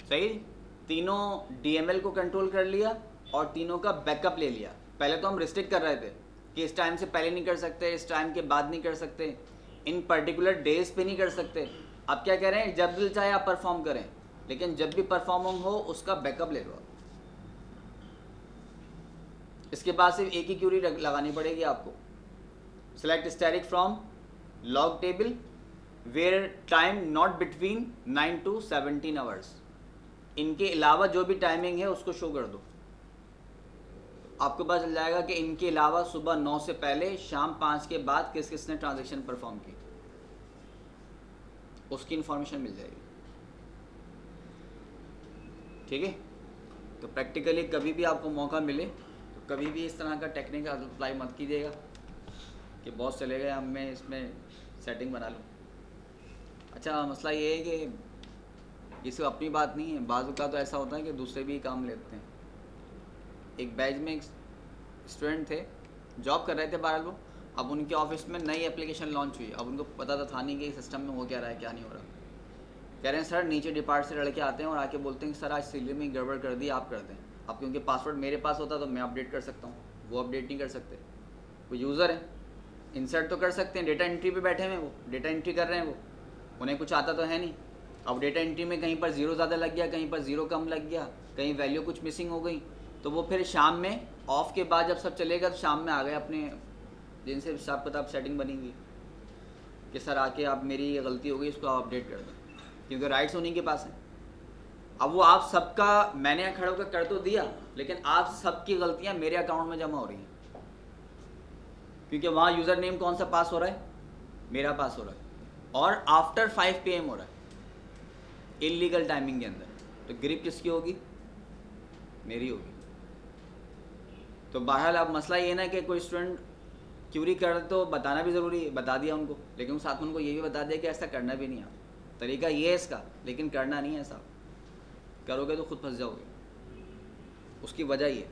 सही, तीनों डीएमएल को कंट्रोल कर लिया और तीनों का बैकअप ले लिया। पहले तो हम रिस्ट्रिक्ट कर रहे थे कि इस टाइम से पहले नहीं कर सकते, इस टाइम के बाद नहीं कर सकते, इन पर्टिकुलर डेज पे नहीं कर सकते। अब क्या कह रहे हैं, जब दिल चाहे आप परफॉर्म करें, लेकिन जब भी परफॉर्मिंग हो उसका बैकअप ले लो। इसके बाद सिर्फ एक ही क्यूरी लगानी पड़ेगी आपको। Select static from log table where time not between 9 to 17 hours. इनके अलावा जो भी टाइमिंग है उसको शो कर दो। आपको पता चल जाएगा कि इनके अलावा सुबह 9 से पहले, शाम 5 के बाद किस किसने ट्रांजैक्शन परफॉर्म की, उसकी इंफॉर्मेशन मिल जाएगी। ठीक है, तो प्रैक्टिकली कभी भी आपको मौका मिले तो कभी भी इस तरह का टेक्निक अप्लाई मत कीजिएगा कि बॉस चले गए, अब मैं इसमें सेटिंग बना लूँ। अच्छा, मसला ये है कि ये सिर्फ अपनी बात नहीं है, बाज़ का तो ऐसा होता है कि दूसरे भी काम लेते हैं। एक बैच में एक स्टूडेंट थे, जॉब कर रहे थे बहरहाल वो। अब उनके ऑफिस में नई एप्लीकेशन लॉन्च हुई। अब उनको पता था नहीं कि सिस्टम में हो क्या रहा है, क्या नहीं हो रहा। कह रहे हैं सर, नीचे डिपार्ट से लड़के आते हैं और आके बोलते हैं कि सर आज सैलरी में गड़बड़ कर दी, आप कर दें। अब क्योंकि पासवर्ड मेरे पास होता तो मैं अपडेट कर सकता हूँ, वो अपडेट नहीं कर सकते। वो यूज़र है, इंसर्ट तो कर सकते हैं, डेटा एंट्री पे बैठे हुए, वो डेटा एंट्री कर रहे हैं, वो उन्हें कुछ आता तो है नहीं। अब डेटा एंट्री में कहीं पर ज़ीरो ज़्यादा लग गया, कहीं पर ज़ीरो कम लग गया, कहीं वैल्यू कुछ मिसिंग हो गई, तो वो फिर शाम में ऑफ के बाद जब सब चलेगा तो शाम में आ गए अपने जिनसे हिसाब किताब सेटिंग बनी हुई कि सर आके आप मेरी ये गलती हो गई, इसको आप अपडेट कर दें, क्योंकि राइट्स उन्हीं के पास हैं। अब वो आप सबका, मैंने खड़ा होकर कर तो दिया, लेकिन आप सबकी गलतियां मेरे अकाउंट में जमा हो रही हैं, क्योंकि वहाँ यूज़र नेम कौन सा पास हो रहा है, मेरा पास हो रहा है, और आफ्टर 5 PM हो रहा है, इलीगल टाइमिंग के अंदर। तो ग्रिप किसकी होगी, मेरी होगी। तो बहरहाल अब मसला ये ना कि कोई स्टूडेंट क्यूरी कर तो बताना भी ज़रूरी है, बता दिया उनको, लेकिन साथ में उनको ये भी बता दिया कि ऐसा करना भी नहीं है। तरीका ये है इसका, लेकिन करना नहीं है ऐसा। करोगे तो खुद फंस जाओगे। उसकी वजह ये,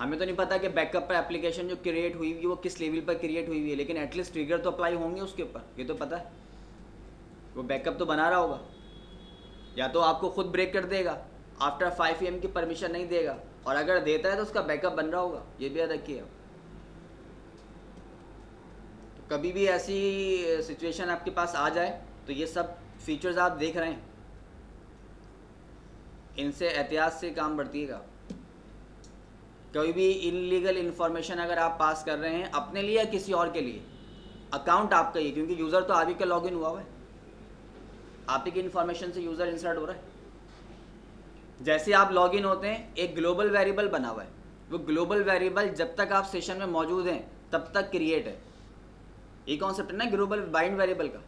हमें तो नहीं पता कि बैकअप पर एप्लीकेशन जो क्रिएट हुई हुई वो किस लेवल पर क्रिएट हुई हुई है, लेकिन एटलीस्ट ट्रिगर तो अप्लाई होंगे उसके ऊपर, ये तो पता है। वो बैकअप तो बना रहा होगा, या तो आपको खुद ब्रेक कर देगा, आफ्टर 5 AM की परमिशन नहीं देगा, और अगर देता है तो उसका बैकअप बन रहा होगा, ये भी याद रखिए। तो कभी भी ऐसी सिचुएशन आपके पास आ जाए तो ये सब फीचर्स आप देख रहे हैं, इनसे एहतियात से काम बरतिएगा। कोई भी इलीगल इन्फॉर्मेशन अगर आप पास कर रहे हैं अपने लिए या किसी और के लिए, अकाउंट आपका ही, क्योंकि यूज़र तो आप ही का लॉगिन हुआ हुआ है, आप ही की इन्फॉर्मेशन से यूज़र इंसर्ट हो रहा है। जैसे आप लॉगिन होते हैं, एक ग्लोबल वेरिएबल बना हुआ है, वो ग्लोबल वेरिएबल जब तक आप सेशन में मौजूद हैं तब तक क्रिएट है। ये कॉन्सेप्ट है ना ग्लोबल बाइंड वेरिएबल का,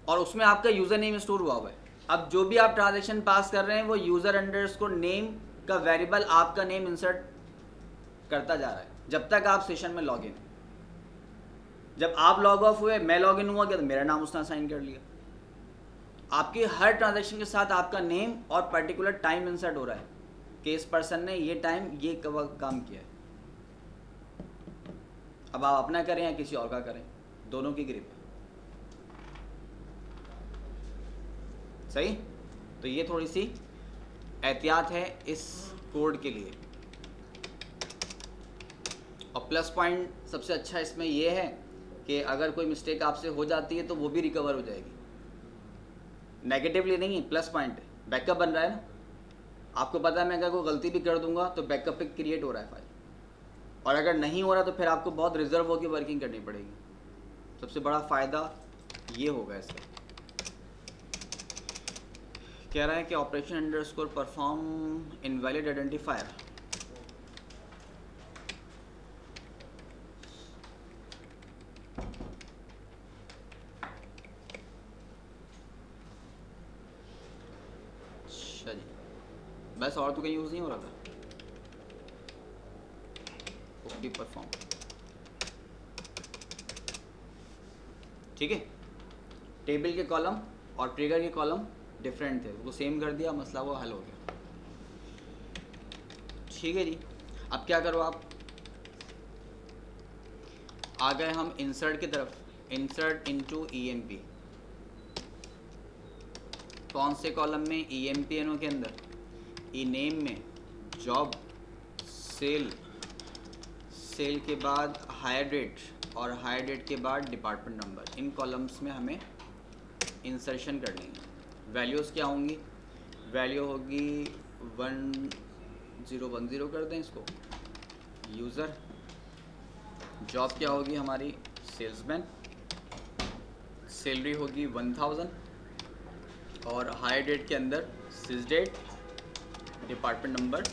और उसमें आपका यूज़र नेम स्टोर हुआ हुआ है। अब जो भी आप ट्रांजेक्शन पास कर रहे हैं वो यूज़र अंडरस्कोर नेम का वेरिएबल आपका नेम इंसर्ट करता जा रहा है जब तक आप सेशन में लॉगिन। जब आप लॉग ऑफ हुए, मैं लॉगिन हुआ गया, तो मेरा नाम उसने असाइन कर लिया। आपके हर ट्रांजैक्शन के साथ आपका नेम और पर्टिकुलर टाइम इंसर्ट हो रहा है कि इस पर्सन ने ये टाइम ये काम किया है। अब आप अपना करें या किसी और का करें, दोनों की ग्रिप है। सही, तो ये थोड़ी सी एहतियात है इस कोड के लिए। और प्लस पॉइंट सबसे अच्छा इसमें ये है कि अगर कोई मिस्टेक आपसे हो जाती है तो वो भी रिकवर हो जाएगी। नेगेटिवली नहीं है, प्लस पॉइंट है, बैकअप बन रहा है ना। आपको पता है मैं अगर कोई गलती भी कर दूंगा तो बैकअप पे क्रिएट हो रहा है फाइल, और अगर नहीं हो रहा तो फिर आपको बहुत रिजर्व होकर वर्किंग करनी पड़ेगी। सबसे बड़ा फ़ायदा ये होगा इसका। कह रहा है कि operation underscore perform invalid identifier, अच्छा जी, बस और तो कहीं यूज़ नहीं हो रहा था। ओके परफॉर्म, ठीक है, टेबल के कॉलम और ट्रिगर के कॉलम डिफरेंट थे, वो सेम कर दिया, मसला वो हल हो गया। ठीक है जी, अब क्या करो आप, आ गए हम इंसर्ट की तरफ, इंसर्ट इनटू ईएमपी। कौन से कॉलम में? ईएमपीएनओ के अंदर, ई नेम में जॉब, सेल, सेल के बाद हायर डेट और हायर डेट के बाद डिपार्टमेंट नंबर, इन कॉलम्स में हमें इंसर्शन करनी है। वैल्यूज़ क्या होंगी? वैल्यू होगी 1010 कर दें इसको, यूज़र। जॉब क्या होगी हमारी? सेल्समैन। सैलरी होगी 1000 और हायर डेट के अंदर sysdate, department number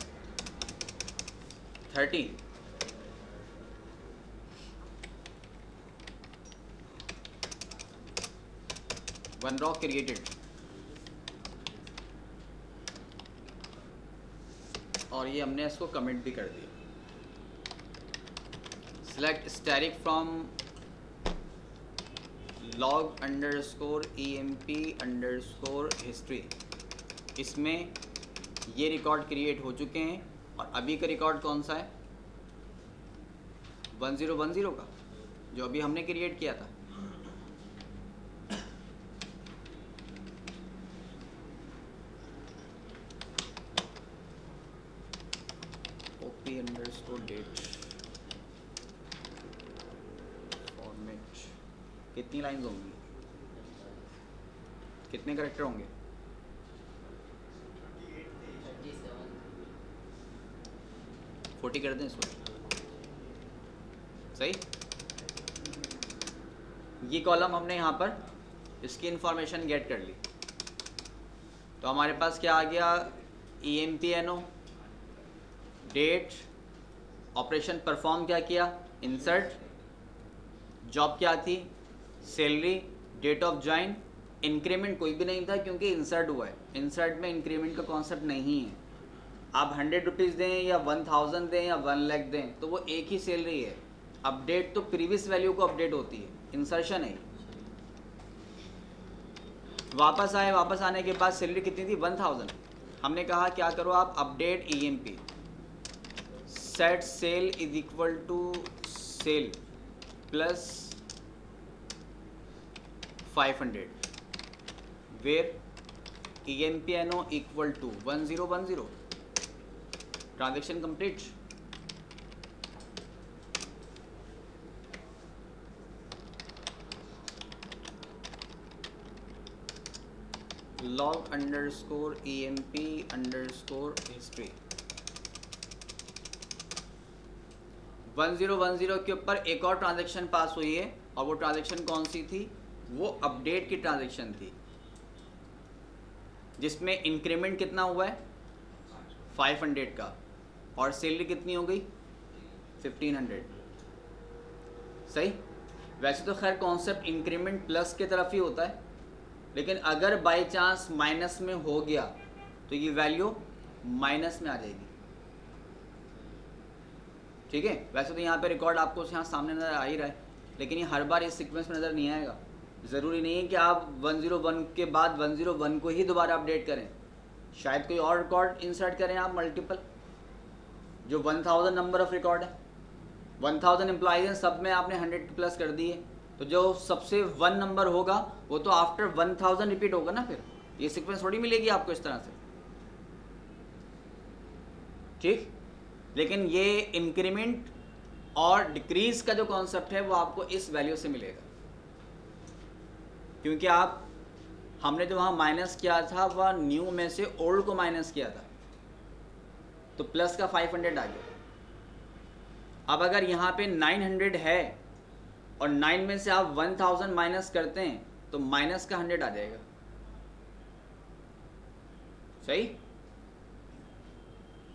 13। One row created, और ये हमने इसको कमेंट भी कर दिया। Select static from log underscore EMP underscore history. इसमें ये रिकॉर्ड क्रिएट हो चुके हैं और अभी का रिकॉर्ड कौन सा है? 1010 का, जो अभी हमने क्रिएट किया था। OP underscore date format. कितनी लाइंस होंगी? कितने कैरेक्टर होंगे? 40 कर दें इसको, सही। ये कॉलम हमने यहाँ पर इसकी इंफॉर्मेशन गेट कर ली, तो हमारे पास क्या आ गया? EMPNO, डेट, ऑपरेशन परफॉर्म क्या किया? इंसर्ट। जॉब क्या थी? Salary, date of join. Increment कोई भी नहीं था क्योंकि इंसर्ट हुआ है, इंसर्ट में इंक्रीमेंट का कॉन्सेप्ट नहीं है। आप 100 रुपीज़ दें या 1000 दें या 1 लाख दें तो वो एक ही सैलरी है। अपडेट तो प्रीवियस वैल्यू को अपडेट होती है, इंसर्शन है। वापस आए, वापस आने के बाद सैलरी कितनी थी? 1000। हमने कहा क्या करो आप, update EMP, set sal is equal to sal plus 500, where EMPNO equal to 1010। Transaction complete. log underscore EMP underscore history. 1010 के ऊपर एक और ट्रांजैक्शन पास हुई है, और वो ट्रांजैक्शन कौन सी थी? वो अपडेट की ट्रांजैक्शन थी, जिसमें इंक्रीमेंट कितना हुआ है? 500 का, और सैलरी कितनी हो गई? 1500। सही। वैसे तो खैर कॉन्सेप्ट इंक्रीमेंट प्लस के तरफ ही होता है, लेकिन अगर बाय चांस माइनस में हो गया तो ये वैल्यू माइनस में आ जाएगी। ठीक है, वैसे तो यहाँ पे रिकॉर्ड आपको यहाँ सामने नज़र आ ही रहा है, लेकिन ये हर बार इस सीक्वेंस में नज़र नहीं आएगा। ज़रूरी नहीं है कि आप 101 के बाद 101 को ही दोबारा अपडेट करें, शायद कोई और रिकॉर्ड इंसर्ट करें आप मल्टीपल, जो 1000 नंबर ऑफ रिकॉर्ड है, 1000 एम्प्लॉइज हैं, सब में आपने 100 प्लस कर दिए, तो जो सबसे 1 नंबर होगा वो तो आफ्टर 1000 रिपीट होगा ना। फिर ये सीक्वेंस थोड़ी मिलेगी आपको इस तरह से, ठीक। लेकिन ये इंक्रीमेंट और डिक्रीज का जो कॉन्सेप्ट है वो आपको इस वैल्यू से मिलेगा, क्योंकि आप हमने जो वहाँ माइनस किया था वह न्यू में से ओल्ड को माइनस किया था, तो प्लस का 500 आ गया। अब अगर यहाँ पे 900 है और 9 में से आप 1000 माइनस करते हैं तो माइनस का 100 आ जाएगा। सही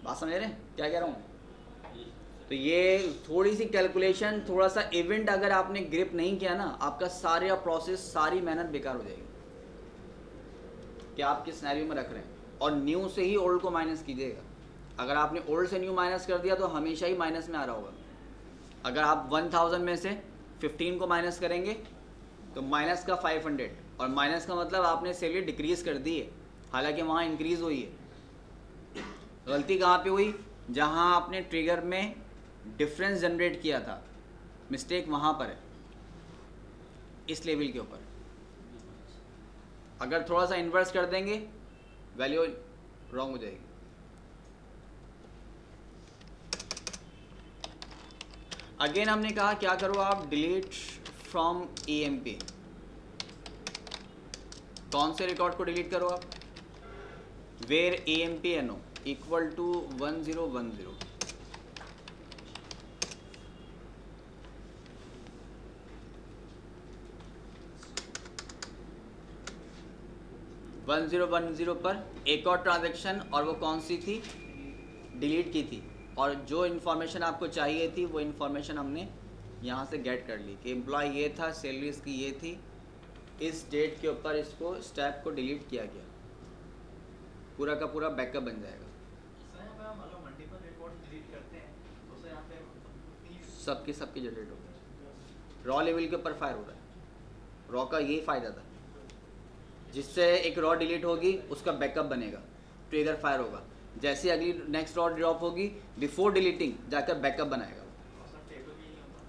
बात समझ रहे हैं क्या कह रहा हूँ? तो ये थोड़ी सी कैलकुलेशन, थोड़ा सा इवेंट अगर आपने ग्रिप नहीं किया ना, आपका सारा प्रोसेस, सारी मेहनत बेकार हो जाएगी कि आप किस सिनेरियो में रख रहे हैं। और न्यू से ही ओल्ड को माइनस कीजिएगा। अगर आपने ओल्ड से न्यू माइनस कर दिया तो हमेशा ही माइनस में आ रहा होगा। अगर आप 1000 में से 15 को माइनस करेंगे तो माइनस का 500, और माइनस का मतलब आपने सैलरी डिक्रीज कर दी है, हालांकि वहाँ इंक्रीज हुई है। गलती कहाँ पे हुई? जहाँ आपने ट्रिगर में डिफरेंस जनरेट किया था, मिस्टेक वहाँ पर है, इस लेवल के ऊपर। अगर थोड़ा सा इन्वर्स कर देंगे वैल्यू रॉन्ग हो जाएगी। अगेन हमने कहा क्या करो आप, डिलीट फ्रॉम EMP। कौन से रिकॉर्ड को डिलीट करो आप? Where EMP NO equal to 1010। One zero पर एक और ट्रांजैक्शन, और वो कौन सी थी? डिलीट की थी, और जो इन्फॉर्मेशन आपको चाहिए थी वो इन्फॉर्मेशन हमने यहाँ से गेट कर ली कि एम्प्लॉय ये था, सैलरी इसकी ये थी, इस डेट के ऊपर इसको स्टेप को डिलीट किया गया, पूरा का पूरा बैकअप बन जाएगा। सबके जनरेट हो गए, रॉ लेवल के ऊपर फायर हो रहा है। रॉ का यही फ़ायदा था, जिससे एक रॉ डिलीट होगी उसका बैकअप बनेगा, ट्रिगर फायर होगा, जैसे अगली नेक्स्ट रॉ ड्रॉप होगी बिफोर डिलीटिंग जाकर बैकअप बनाएगा।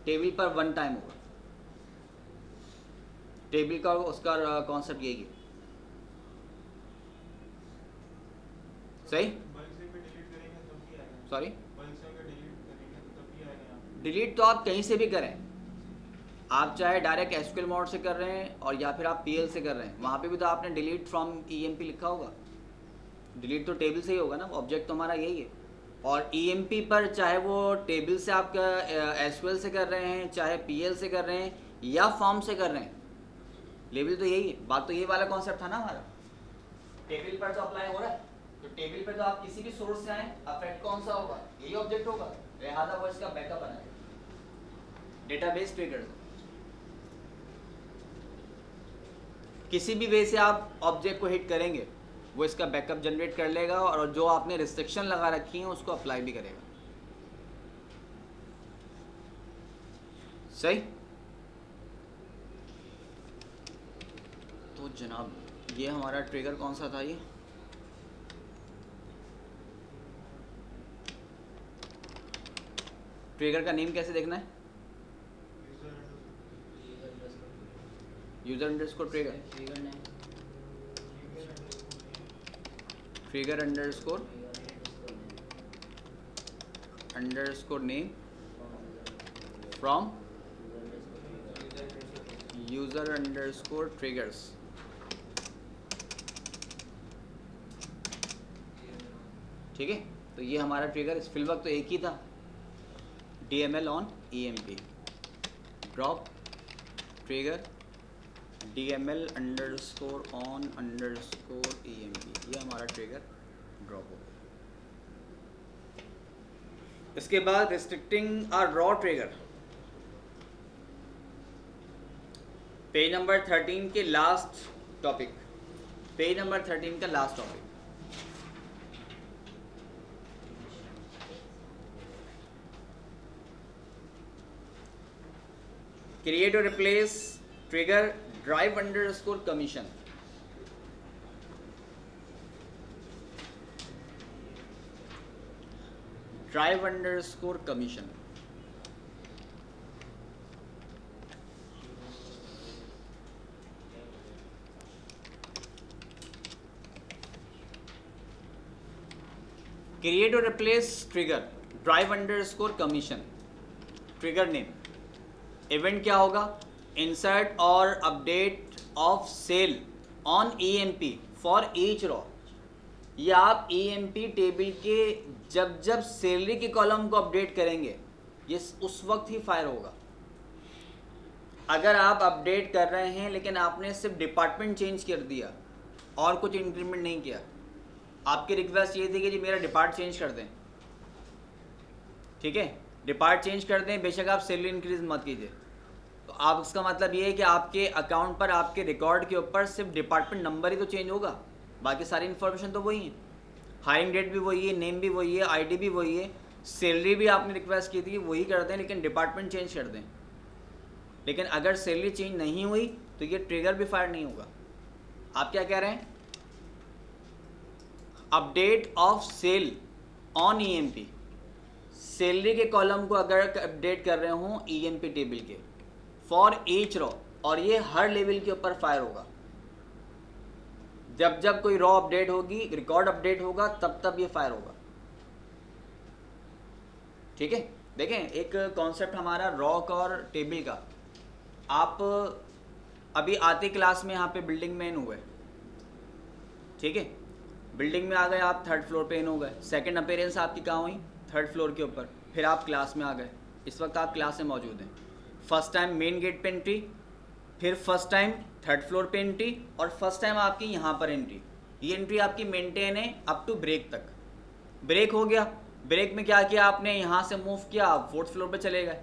टेबल पर वन टाइम होगा, टेबल का उसका कॉन्सेप्ट यही है। सही? सॉरी, डिलीट तो आप कहीं से भी करें, आप चाहे डायरेक्ट SQL मोड से कर रहे हैं और या फिर आप PL से कर रहे हैं, वहाँ पे भी तो आपने डिलीट फ्रॉम EMP लिखा होगा। डिलीट तो टेबल से ही होगा ना, ऑब्जेक्ट तो हमारा यही है। और EMP पर चाहे वो टेबल से आप SQL से कर रहे हैं, चाहे PL से कर रहे हैं या फॉर्म से कर रहे हैं, लेवल तो यही है। बात तो ये वाला कॉन्सेप्ट था ना हमारा, टेबल पर तो अप्लाई हो रहा है, तो टेबल पर तो आप किसी भी सोर्स से आए, अफेक्ट कौन सा होगा? यही ऑब्जेक्ट होगा, लिहाजा वो इसका बैकअप बनाएगा। डेटाबेस ट्रिगर्स किसी भी वे से आप ऑब्जेक्ट को हिट करेंगे वो इसका बैकअप जनरेट कर लेगा, और जो आपने रिस्ट्रिक्शन लगा रखी है उसको अप्लाई भी करेगा। सही? तो जनाब ये हमारा ट्रिगर कौन सा था? ये ट्रिगर का नेम कैसे देखना है? User underscore trigger, trigger underscore name from user underscore triggers. ठीक है, तो ये हमारा ट्रिगर इस फिल वक्त तो एक ही था, DML on EMP, drop trigger DML underscore on underscore EMP, ये हमारा ट्रिगर ड्रॉप हो गया। इसके बाद restricting R row trigger, page number 13 के लास्ट टॉपिक, पेज नंबर 13 का लास्ट टॉपिक। क्रिएट और replace trigger drive underscore commission. Drive underscore commission create और replace trigger drive underscore commission. Trigger name, event क्या होगा? इंसर्ट और update of sal on EMP for each row. ये आप EMP टेबल के जब जब सैलरी के कॉलम को अपडेट करेंगे ये उस वक्त ही फायर होगा। अगर आप अपडेट कर रहे हैं लेकिन आपने सिर्फ डिपार्टमेंट चेंज कर दिया और कुछ इंक्रीमेंट नहीं किया, आपकी रिक्वेस्ट ये थी कि जी मेरा डिपार्ट चेंज कर दें, ठीक है, डिपार्ट चेंज कर दें, बेशक आप सैलरी इंक्रीज मत कीजिए, तो आप इसका मतलब ये है कि आपके अकाउंट पर, आपके रिकॉर्ड के ऊपर सिर्फ डिपार्टमेंट नंबर ही तो चेंज होगा, बाकी सारी इन्फॉर्मेशन तो वही है, हायरिंग डेट भी वही है, नेम भी वही है, ID भी वही है, सैलरी भी आपने रिक्वेस्ट की थी वही कर दें, लेकिन डिपार्टमेंट चेंज कर दें। लेकिन अगर सैलरी चेंज नहीं हुई तो ये ट्रिगर भी फायर नहीं होगा। आप क्या कह रहे हैं, update of sal on EMP, salary के कॉलम को अगर अपडेट कर रहे हो ईएमपी टेबल के फॉर ईच रॉ, और ये हर लेवल के ऊपर फायर होगा। जब जब कोई रॉ अपडेट होगी, रिकॉर्ड अपडेट होगा, तब तब ये फायर होगा। ठीक है, देखें एक कॉन्सेप्ट हमारा रॉ का और टेबल का। आप अभी आते क्लास में यहाँ पे बिल्डिंग में इन हुए, ठीक है, बिल्डिंग में आ गए आप, थर्ड फ्लोर पे इन हो गए, सेकंड अपीयरेंस आपकी कहाँ हुई, थर्ड फ्लोर के ऊपर, फिर आप क्लास में आ गए, इस वक्त आप क्लास में मौजूद हैं। फर्स्ट टाइम मेन गेट पे एंट्री, फिर फर्स्ट टाइम थर्ड फ्लोर पे एंट्री, और फर्स्ट टाइम आपकी यहाँ पर एंट्री। ये एंट्री आपकी मेंटेन है अप टू ब्रेक तक। ब्रेक हो गया, ब्रेक में क्या किया आपने, यहाँ से मूव किया, आप फोर्थ फ्लोर पे चले गए।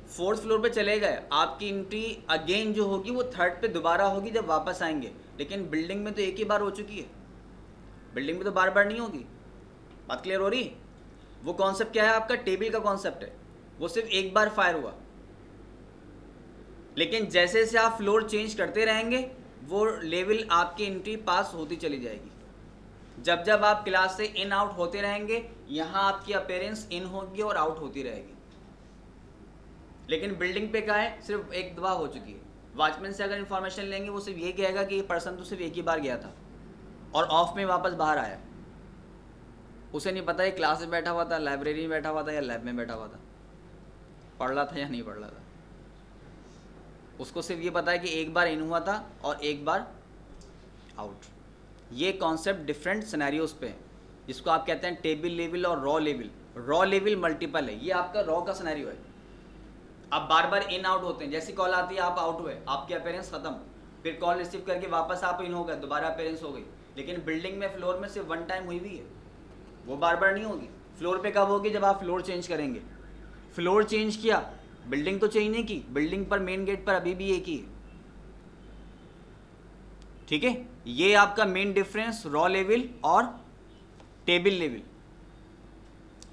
फोर्थ फ्लोर पे चले गए, आपकी एंट्री अगेन जो होगी वो थर्ड पे दोबारा होगी जब वापस आएंगे। लेकिन बिल्डिंग में तो एक ही बार हो चुकी है, बिल्डिंग में तो बार बार नहीं होगी। बात क्लियर हो रही? वो कॉन्सेप्ट क्या है आपका, टेबल का कॉन्सेप्ट है, वो सिर्फ एक बार फायर हुआ। लेकिन जैसे जैसे आप फ्लोर चेंज करते रहेंगे वो लेवल आपकी एंट्री पास होती चली जाएगी। जब जब आप क्लास से इन आउट होते रहेंगे, यहाँ आपकी अपीयरेंस इन होगी और आउट होती रहेगी। लेकिन बिल्डिंग पे क्या है, सिर्फ एक दफा हो चुकी है। वॉचमैन से अगर इन्फॉर्मेशन लेंगे वो सिर्फ ये कहेगा कि ये पर्सन तो सिर्फ एक ही बार गया था और ऑफ में वापस बाहर आया। उसे नहीं पता ये क्लास में बैठा हुआ था, लाइब्रेरी में बैठा हुआ था या लैब में बैठा हुआ था, पढ़ रहा था या नहीं पढ़ रहा था। उसको सिर्फ ये पता है कि एक बार इन हुआ था और एक बार आउट। ये कॉन्सेप्ट डिफरेंट सिनेरियोज पे है, जिसको आप कहते हैं टेबल लेवल और raw level. Raw level multiple है, ये आपका रॉ का सिनेरियो है। आप बार बार इन आउट होते हैं, जैसी कॉल आती है आप आउट हुए, आपकी अपीयरेंस खत्म, फिर कॉल रिसीव करके वापस आप इन हो गए, दोबारा अपीयरेंस हो गई। लेकिन बिल्डिंग में फ्लोर में सिर्फ वन टाइम हुई हुई है, वो बार बार नहीं होगी। फ्लोर पे कब होगी, जब आप फ्लोर चेंज करेंगे। फ्लोर चेंज किया, बिल्डिंग तो चेंज नहीं की, बिल्डिंग पर मेन गेट पर अभी भी एक ही है। ठीक है, ये आपका मेन डिफरेंस रॉ लेवल और टेबल लेवल।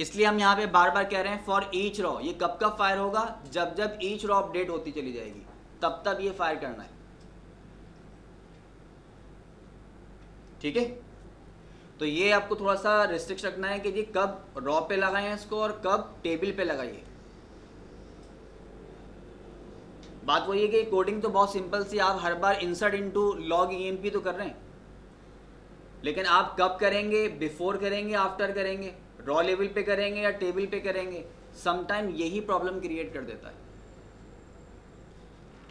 इसलिए हम यहाँ पे बार बार कह रहे हैं फॉर ईच रॉ। ये कब कब फायर होगा, जब जब ईच रॉ अपडेट होती चली जाएगी, तब तब ये फायर करना है। ठीक है, तो ये आपको थोड़ा सा रिस्ट्रिक्ट रखना है कि जी कब रॉ पे लगाएं इसको और कब टेबल पे लगाइए। बात वही है कि कोडिंग तो बहुत सिंपल सी, आप हर बार इंसर्ट इनटू लॉग ईएमपी तो कर रहे हैं, लेकिन आप कब करेंगे, बिफोर करेंगे, आफ्टर करेंगे, रॉ लेवल पे करेंगे या टेबल पे करेंगे, समटाइम यही प्रॉब्लम क्रिएट कर देता है।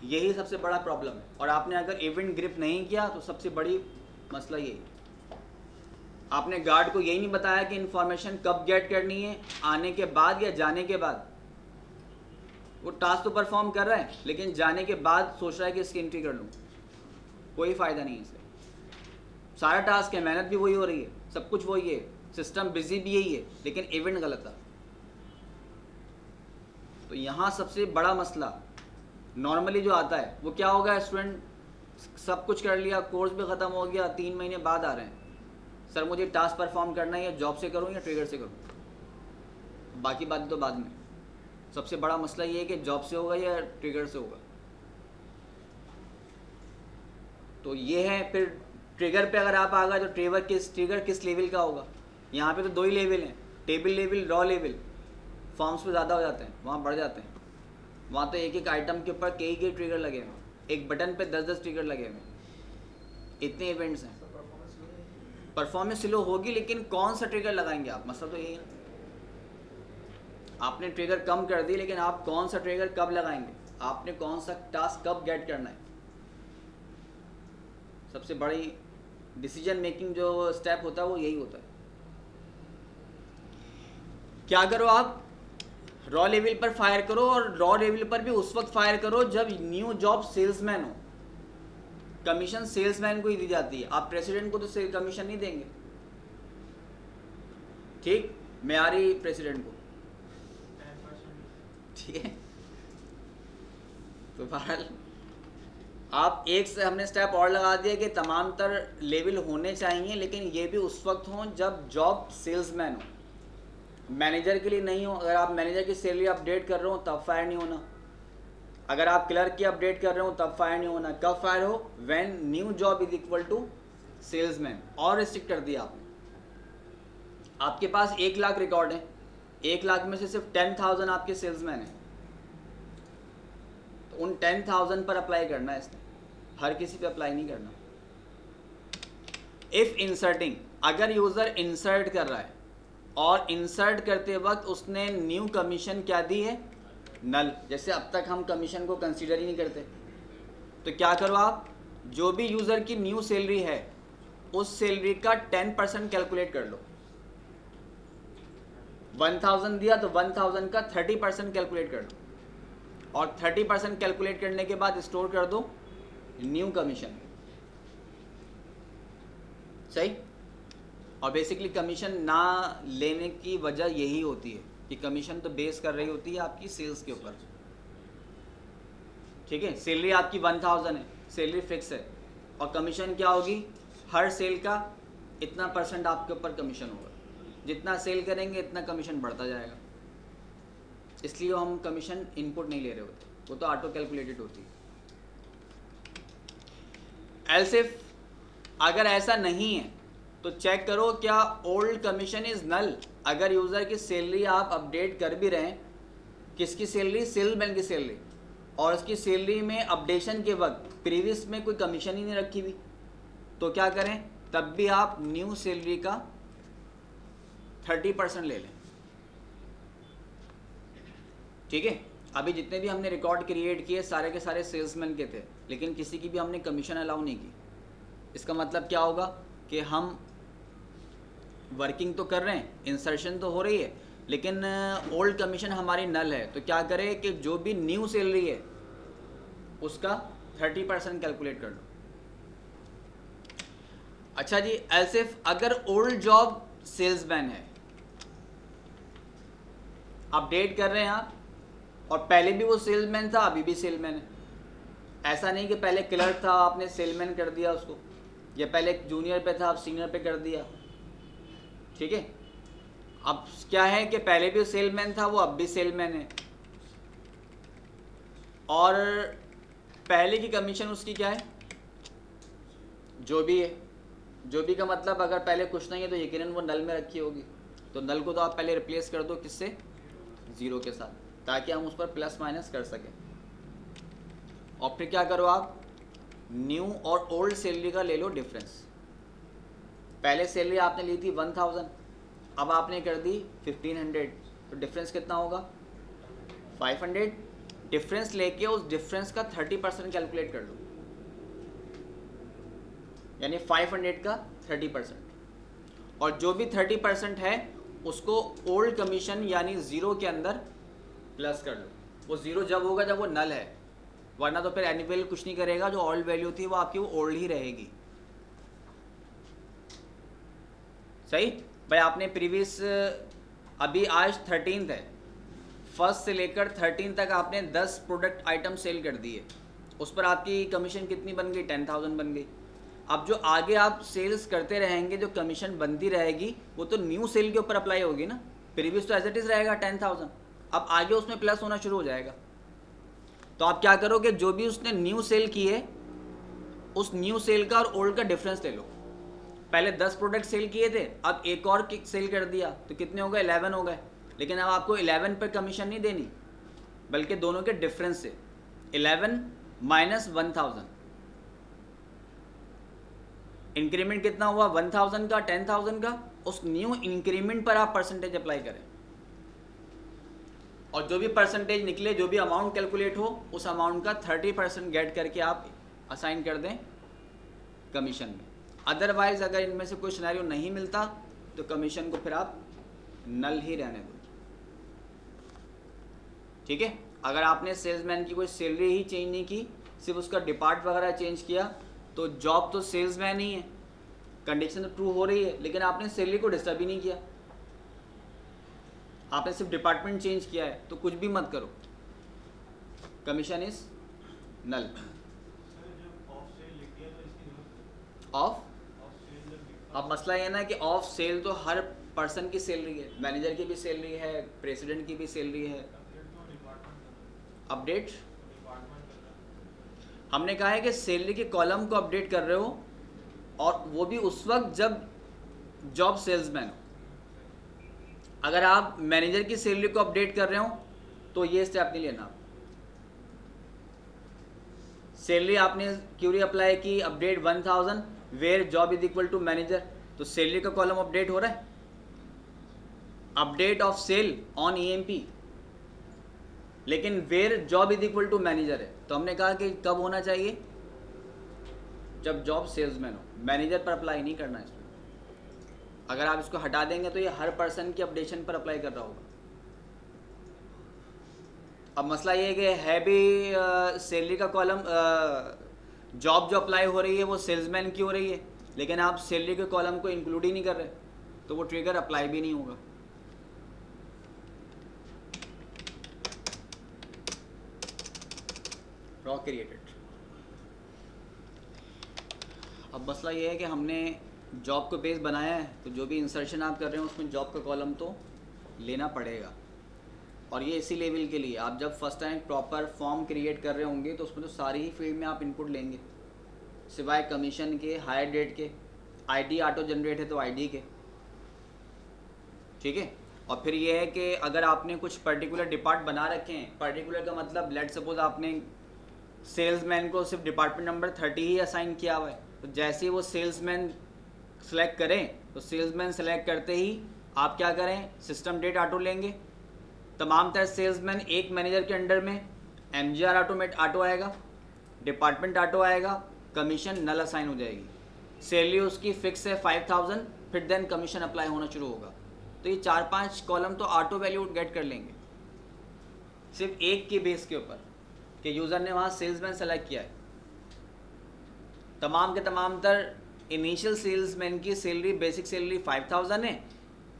यही सबसे बड़ा प्रॉब्लम है। और आपने अगर इवेंट ग्रिप नहीं किया तो सबसे बड़ी मसला यही, आपने गार्ड को यही नहीं बताया कि इंफॉर्मेशन कब गेट करनी है, आने के बाद या जाने के बाद। वो टास्क तो परफॉर्म कर रहा है, लेकिन जाने के बाद सोच रहा है कि इसकी एंट्री कर लूँ, कोई फ़ायदा नहीं है इससे। सारा टास्क है, मेहनत भी वही हो रही है, सब कुछ वही है, सिस्टम बिजी भी यही है, लेकिन इवेंट गलत था। तो यहाँ सबसे बड़ा मसला नॉर्मली जो आता है वो क्या होगा, स्टूडेंट सब कुछ कर लिया, कोर्स भी ख़त्म हो गया, 3 महीने बाद आ रहे हैं, सर मुझे टास्क परफॉर्म करना है, या जॉब से करूँ या ट्रिगर से करूँ, बाकी बात तो बाद में। सबसे बड़ा मसला ये है कि जॉब से होगा या ट्रिगर से होगा। तो ये है। फिर ट्रिगर पे अगर आप आ गए तो ट्रिगर किस लेवल का होगा। यहाँ पे तो 2 ही लेवल हैं, table level, raw level. Forms पे ज़्यादा हो जाते हैं, वहाँ बढ़ जाते हैं। वहाँ तो एक एक आइटम के ऊपर कई ट्रिगर लगे हुए, एक बटन पे 10-10 ट्रिगर लगे हुए, इतने इवेंट्स हैं। परफॉर्मेंस स्लो होगी, लेकिन कौन सा ट्रिगर लगाएंगे आप, मसला तो यही है। आपने ट्रिगर कम कर दी, लेकिन आप कौन सा ट्रिगर कब लगाएंगे, आपने कौन सा टास्क कब गेट करना है। सबसे बड़ी डिसीजन मेकिंग जो स्टेप होता है वो यही होता है। क्या करो, आप रॉ लेवल पर फायर करो, और रॉ लेवल पर भी उस वक्त फायर करो जब न्यू जॉब सेल्समैन हो। कमीशन सेल्समैन को ही दी जाती है, आप प्रेसिडेंट को तो सेल कमीशन नहीं देंगे। ठीक, मेयारी प्रेसिडेंट को, ठीक है। तो बहरहाल आप एक से हमने स्टेप और लगा दिया कि तमाम तर लेवल होने चाहिए, लेकिन ये भी उस वक्त हों जब जॉब सेल्समैन हो। मैनेजर के लिए नहीं हो। अगर आप मैनेजर की सैलरी अपडेट कर रहे हो तब फायर नहीं होना, अगर आप क्लर्क की अपडेट कर रहे हो तब फायर नहीं होना। कब फायर हो? When new job is equal to salesman. और रिस्ट्रिक्ट कर दिया आपने। आपके पास 1 लाख रिकॉर्ड है, 1 लाख में से सिर्फ 10,000 आपके सेल्समैन हैं, तो उन 10,000 पर अप्लाई करना है इसने, हर किसी पे अप्लाई नहीं करना। इफ इंसर्टिंग, अगर यूजर इंसर्ट कर रहा है और इंसर्ट करते वक्त उसने न्यू कमीशन क्या दी है? नल। जैसे अब तक हम कमीशन को कंसीडर ही नहीं करते, तो क्या करो आप, जो भी यूजर की न्यू सैलरी है उस सैलरी का 10% कैलकुलेट कर लो। 1000 दिया तो 1000 का 30% कैलकुलेट कर लो, और 30% कैलकुलेट करने के बाद स्टोर कर दो न्यू कमीशन। सही। और बेसिकली कमीशन ना लेने की वजह यही होती है कि कमीशन तो बेस कर रही होती है आपकी सेल्स के ऊपर। ठीक है, सैलरी आपकी 1000 है, सैलरी फिक्स है, और कमीशन क्या होगी? हर सेल का इतना % आपके ऊपर कमीशन होगा, जितना सेल करेंगे इतना कमीशन बढ़ता जाएगा। इसलिए हम कमीशन इनपुट नहीं ले रहे होते, वो तो ऑटो कैलकुलेटेड होती है। एल्स इफ अगर ऐसा नहीं है तो चेक करो क्या ओल्ड कमीशन इज नल। अगर यूजर की सैलरी आप अपडेट कर भी रहे हैं, किसकी सैलरी? सेल्समैन की सैलरी, और उसकी सैलरी में अपडेशन के वक्त प्रीवियस में कोई कमीशन ही नहीं रखी हुई, तो क्या करें? तब भी आप न्यू सैलरी का 30% ले लें। ठीक है, अभी जितने भी हमने रिकॉर्ड क्रिएट किए सारे के सारे सेल्समैन के थे, लेकिन किसी की भी हमने कमीशन अलाउ नहीं की। इसका मतलब क्या होगा कि हम वर्किंग तो कर रहे हैं, इंसर्शन तो हो रही है, लेकिन ओल्ड कमीशन हमारी नल है। तो क्या करें कि जो भी न्यू सैलरी है उसका 30% कैलकुलेट कर लो। अच्छा जी, एल्स इफ अगर ओल्ड जॉब सेल्समैन है, अपडेट कर रहे हैं आप, और पहले भी वो सेल्समैन था, अभी भी सेल्समैन है। ऐसा नहीं कि पहले क्लर्क था आपने सेल्समैन कर दिया उसको, या पहले जूनियर पे था आप सीनियर पे कर दिया। ठीक है, अब क्या है कि पहले भी सेल्समैन था, वो अब भी सेल्समैन है, और पहले की कमीशन उसकी क्या है? जो भी है। जो भी का मतलब अगर पहले कुछ नहीं है तो यकीनन वो नल में रखी होगी, तो नल को तो आप पहले रिप्लेस कर दो किससे? 0 के साथ, ताकि हम उस पर प्लस माइनस कर सकें। और फिर क्या करो आप, न्यू और ओल्ड सैलरी का ले लो डिफरेंस। पहले सैलरी आपने ली थी 1000, अब आपने कर दी 1500, तो डिफरेंस कितना होगा? 500। डिफरेंस लेके उस डिफरेंस का 30% कैलकुलेट कर लो, यानी 500 का 30%, और जो भी 30% है उसको ओल्ड कमीशन यानी 0 के अंदर प्लस कर लो। वो 0 जब होगा जब वो नल है, वरना तो फिर एनुअल कुछ नहीं करेगा, जो ओल्ड वैल्यू थी वो आपकी वो ओल्ड ही रहेगी। सही भाई, आपने प्रीवियस अभी आज 13th है, 1 से लेकर 13 तक आपने 10 प्रोडक्ट आइटम सेल कर दिए, उस पर आपकी कमीशन कितनी बन गई? 10,000 बन गई। अब जो आगे आप सेल्स करते रहेंगे, जो कमीशन बनती रहेगी वो तो न्यू सेल के ऊपर अप्लाई होगी ना। प्रीवियस तो एज इट इज रहेगा 10,000, अब आगे उसमें प्लस होना शुरू हो जाएगा। तो आप क्या करोगे, जो भी उसने न्यू सेल की है उस न्यू सेल का और ओल्ड का डिफरेंस ले लो। पहले 10 प्रोडक्ट सेल किए थे, अब एक और सेल कर दिया तो कितने हो गए? 11 हो गए। लेकिन अब आपको 11 पर कमीशन नहीं देनी, बल्कि दोनों के डिफरेंस से 11 माइनस 1000। इंक्रीमेंट कितना हुआ? 1000 का, 10,000 का। उस न्यू इंक्रीमेंट पर आप परसेंटेज अप्लाई करें, और जो भी परसेंटेज निकले, जो भी अमाउंट कैलकुलेट हो, उस अमाउंट का 30% गेट करके आप असाइन कर दें कमीशन में। अदरवाइज अगर इनमें से कोई सिनेरियो नहीं मिलता तो कमीशन को फिर आप नल ही रहने दो। ठीक है, अगर आपने सेल्समैन की कोई सैलरी ही चेंज नहीं की, सिर्फ उसका डिपार्ट वगैरह चेंज किया, तो जॉब तो सेल्समैन ही है, कंडीशन तो ट्रू हो रही है, लेकिन आपने सैलरी को डिस्टर्ब ही नहीं किया, आपने सिर्फ डिपार्टमेंट चेंज किया है, तो कुछ भी मत करो, कमीशन इज नल। ऑफ, अब मसला ये ना कि ऑफ सेल तो हर पर्सन की सैलरी है, मैनेजर की भी सैलरी है, प्रेसिडेंट की भी सैलरी है। अपडेट हमने कहा है कि सैलरी के कॉलम को अपडेट कर रहे हो और वो भी उस वक्त जब जॉब सेल्समैन हो। अगर आप मैनेजर की सैलरी को अपडेट कर रहे हो तो ये स्टेप नहीं लेना। सैलरी आपने क्यूरी अप्लाई की, update 1000 where job is equal to manager, तो सैलरी का कॉलम अपडेट हो रहा है। Update of sal on EMP, लेकिन where job is equal to manager है, तो हमने कहा कि कब होना चाहिए, जब जॉब सेल्समैन हो। मैनेजर पर अप्लाई नहीं करना इसमें। अगर आप इसको हटा देंगे तो ये हर पर्सन की अपडेशन पर अप्लाई कर रहा होगा। अब मसला ये है कि है भी सैलरी का कॉलम, जॉब जो अप्लाई हो रही है वो सेल्समैन की हो रही है, लेकिन आप सैलरी के कॉलम को इंक्लूड ही नहीं कर रहे, तो वो ट्रिगर अप्लाई भी नहीं होगा। Raw created. अब मसला ये है कि हमने जॉब को बेस बनाया है, तो जो भी इंसर्शन आप कर रहे हैं उसमें जॉब का कॉलम तो लेना पड़ेगा। और ये इसी लेवल के लिए, आप जब first time proper form create कर रहे होंगे तो उसमें तो सारी ही फील्ड में आप इनपुट लेंगे, सिवाय कमीशन के, हायर डेट के, आईडी ऑटो जनरेट है तो आईडी के, ठीक है। और फिर ये है कि अगर आपने कुछ पर्टिकुलर डिपार्ट बना रखे हैं, पर्टिकुलर का मतलब लेट सपोज आपने सेल्समैन को सिर्फ डिपार्टमेंट नंबर 30 ही असाइन किया हुआ है, तो जैसे ही वो सेल्समैन सेलेक्ट करें तो सेल्समैन सेलेक्ट करते ही आप क्या करें, सिस्टम डेट ऑटो लेंगे। तमाम तरह सेल्समैन एक मैनेजर के अंडर में, एमजीआर ऑटो आएगा, डिपार्टमेंट ऑटो आएगा, कमीशन नल असाइन हो जाएगी। सैलरी उसकी फिक्स है 5000, फिर देन कमीशन अप्लाई होना शुरू होगा। तो ये 4-5 कॉलम तो ऑटो वैल्यू गेट कर लेंगे सिर्फ एक के बेस के ऊपर कि यूज़र ने वहाँ सेल्समैन सेलेक्ट किया है। तमाम के तमाम तर इनिशियल सेल्समैन की सैलरी, बेसिक सैलरी 5000 है,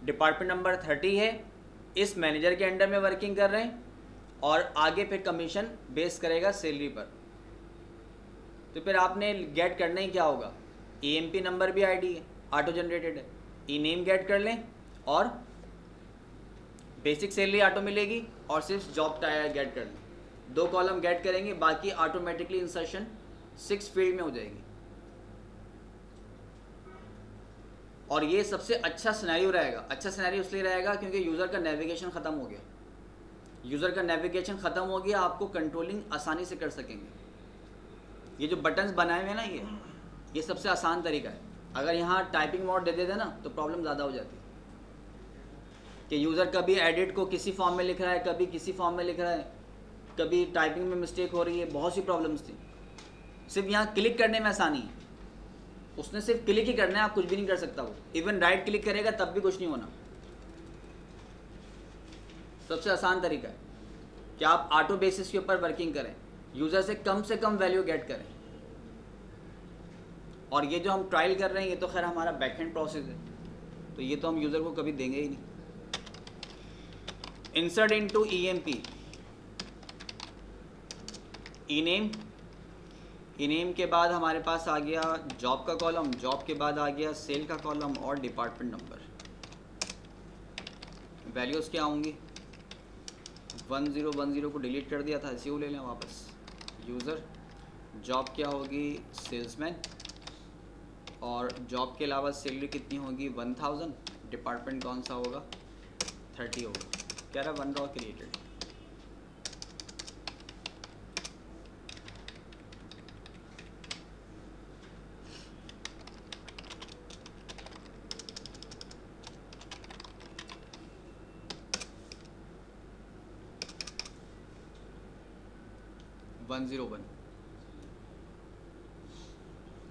डिपार्टमेंट नंबर 30 है, इस मैनेजर के अंडर में वर्किंग कर रहे हैं, और आगे फिर कमीशन बेस करेगा सैलरी पर। तो फिर आपने गेट करना ही क्या होगा, ईएमपी नंबर भी आईडी है, ऑटो जनरेटेड है, ई नेम गेट कर लें और बेसिक सैलरी ऑटो मिलेगी, और सिर्फ जॉब टायर गेट कर लें। 2 कॉलम गेट करेंगे, बाकी ऑटोमेटिकली इंसर्शन 6 फील्ड में हो जाएगी। और ये सबसे अच्छा सिनेरियो रहेगा। अच्छा सिनेरियो इसलिए रहेगा क्योंकि यूज़र का नेविगेशन ख़त्म हो गया। यूज़र का नेविगेशन ख़त्म हो गया, आपको कंट्रोलिंग आसानी से कर सकेंगे। ये जो बटन्स बनाए हुए हैं ना, ये सबसे आसान तरीका है। अगर यहाँ टाइपिंग मोड दे देते ना तो प्रॉब्लम ज़्यादा हो जाती है कि यूज़र कभी एडिट को किसी फॉर्म में लिख रहा है, कभी किसी फॉर्म में लिख रहा है, कभी टाइपिंग में मिस्टेक हो रही है, बहुत सी प्रॉब्लम्स थी। सिर्फ यहाँ क्लिक करने में आसानी है, उसने सिर्फ क्लिक ही करना है, आप कुछ भी नहीं कर सकता। वो इवन राइट क्लिक करेगा तब भी कुछ नहीं होना। सबसे आसान तरीका है कि आप ऑटो बेसिस के ऊपर वर्किंग करें, यूज़र से कम वैल्यू गेट करें। और ये जो हम ट्रायल कर रहे हैं ये तो खैर हमारा बैकएंड प्रोसेस है, तो ये तो हम यूज़र को कभी देंगे ही नहीं। इंसर्ट इनटू ईएमपी, ई नेम के बाद हमारे पास आ गया जॉब का कॉलम, जॉब के बाद आ गया सेल का कॉलम और डिपार्टमेंट नंबर। वैल्यूज़ क्या होंगी, 1010 को डिलीट कर दिया था, इसी को ले लें वापस। यूज़र, जॉब क्या होगी, सेल्समैन, और जॉब के अलावा सैलरी कितनी होगी 1000, डिपार्टमेंट कौन सा होगा 30 होगा। कह रहा 1 रॉ क्रिएटेड।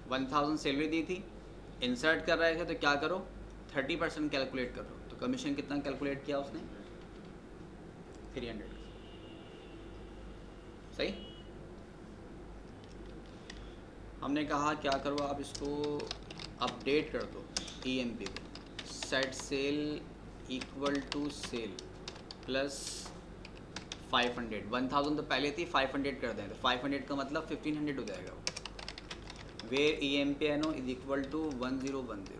वन 1000 सैलरी दी थी, इंसर्ट कर रहे थे तो क्या करो 30% कैलकुलेट करो, तो कमीशन कितना कैलकुलेट किया उसने 300। सही। हमने कहा क्या करो, आप इसको अपडेट कर दो ईएमपी को, set sal equal to sal plus 500। 1000 तो पहले थी, 500 कर दें तो 500 का मतलब 1500 हो जाएगा। Where E M P N O is equal to 1010।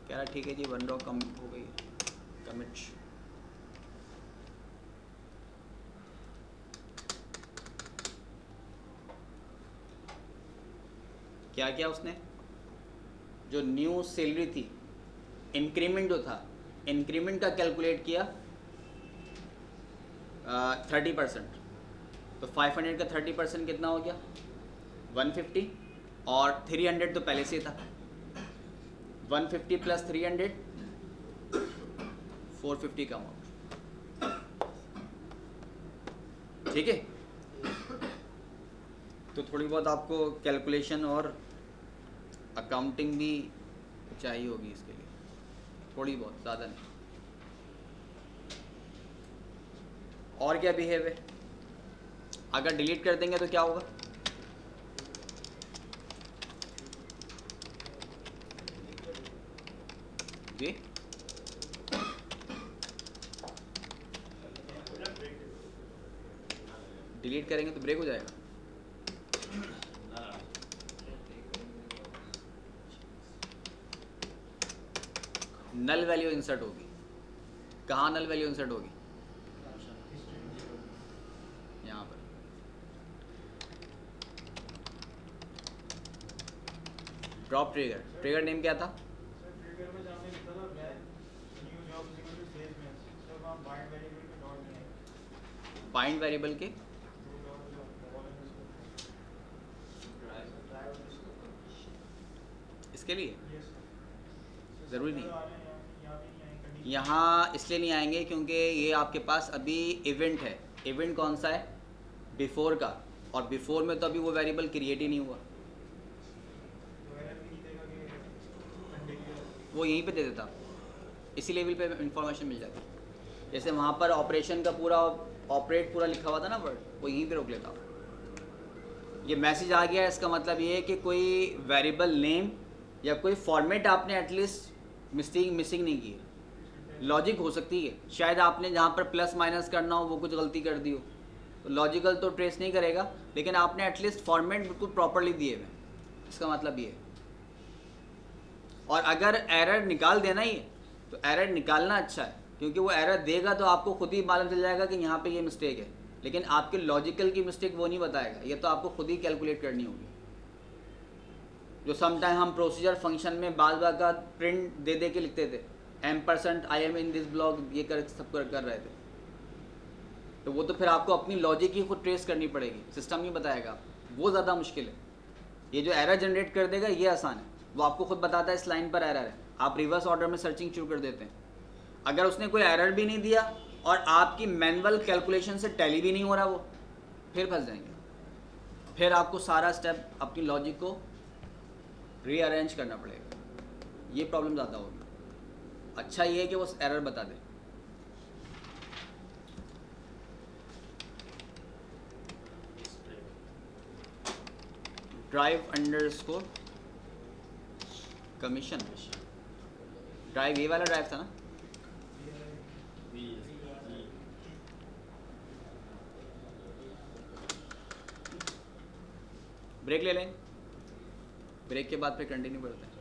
कह रहा ठीक है जी, 1 रॉ कम हो गई, कमिट। क्या किया उसने, जो न्यू सैलरी थी, इंक्रीमेंट जो था, इंक्रीमेंट का कैलकुलेट किया 30%, तो 500 का 30% कितना हो गया 150, और 300 तो पहले से था, 150 प्लस 300 450 का अमाउंट। ठीक है, तो थोड़ी बहुत आपको कैलकुलेशन और अकाउंटिंग भी चाहिए होगी इसके लिए, थोड़ी बहुत, ज़्यादा नहीं। और क्या बिहेव है, अगर डिलीट कर देंगे तो क्या होगा, जी डिलीट करेंगे तो ब्रेक हो जाएगा। नल वैल्यू इंसर्ट होगी, कहाँ नल वैल्यू इंसर्ट होगी, यहाँ पर। ड्रॉप ट्रिगर, ट्रिगर नेम क्या था, बाइंड वेरिएबल के इसके लिए ज़रूरी नहीं, यहाँ इसलिए नहीं आएंगे क्योंकि ये आपके पास अभी इवेंट है। इवेंट कौन सा है, बिफोर का, और बिफोर में तो अभी वो वेरिएबल क्रिएट ही नहीं हुआ, वो यहीं पे दे देता, इसी लेवल पे इंफॉर्मेशन मिल जाती। जैसे वहाँ पर ऑपरेशन का पूरा ऑपरेट पूरा लिखा हुआ था ना वर्ड, वो यहीं पे रोक लेता। ये मैसेज आ गया, इसका मतलब ये है कि कोई वेरिएबल नेम या कोई फॉर्मेट आपने एटलीस्ट मिसिंग नहीं की है। लॉजिक हो सकती है, शायद आपने जहाँ पर प्लस माइनस करना हो वो कुछ गलती कर दी हो, तो लॉजिकल तो ट्रेस नहीं करेगा, लेकिन आपने एटलीस्ट फॉर्मेट बिल्कुल प्रॉपरली दिए हुए, इसका मतलब ये है। और अगर एरर निकाल देना ही है तो एरर निकालना अच्छा है, क्योंकि वो एरर देगा तो आपको खुद ही मालूम चल जाएगा कि यहाँ पे ये मिस्टेक है, लेकिन आपके लॉजिकल की मिस्टेक वो नहीं बताएगा, ये तो आपको खुद ही कैलकुलेट करनी होगी। जो समटाइम हम प्रोसीजर फंक्शन में बाल बाल का प्रिंट दे दे के लिखते थे, %, I am in this block, ये सब कर रहे थे, तो वो तो फिर आपको अपनी लॉजिक ही खुद ट्रेस करनी पड़ेगी, सिस्टम नहीं बताएगा, वो ज़्यादा मुश्किल है। ये जो एरर जनरेट कर देगा ये आसान है, वो आपको खुद बताता है इस लाइन पर एरर है, आप रिवर्स ऑर्डर में सर्चिंग शुरू कर देते हैं। अगर उसने कोई एरर भी नहीं दिया और आपकी मैनुअल कैलकुलेशन से टैली भी नहीं हो रहा, वो फिर फंस जाएंगे, फिर आपको सारा स्टेप अपनी लॉजिक को रीअरेंज करना पड़ेगा, ये प्रॉब्लम ज़्यादा होगी। अच्छा ये है कि वो एरर बता दे। drive_commission, ड्राइव ये वाला ड्राइव था ना, ब्रेक ले लें, ब्रेक के बाद फिर कंटिन्यू करते हैं।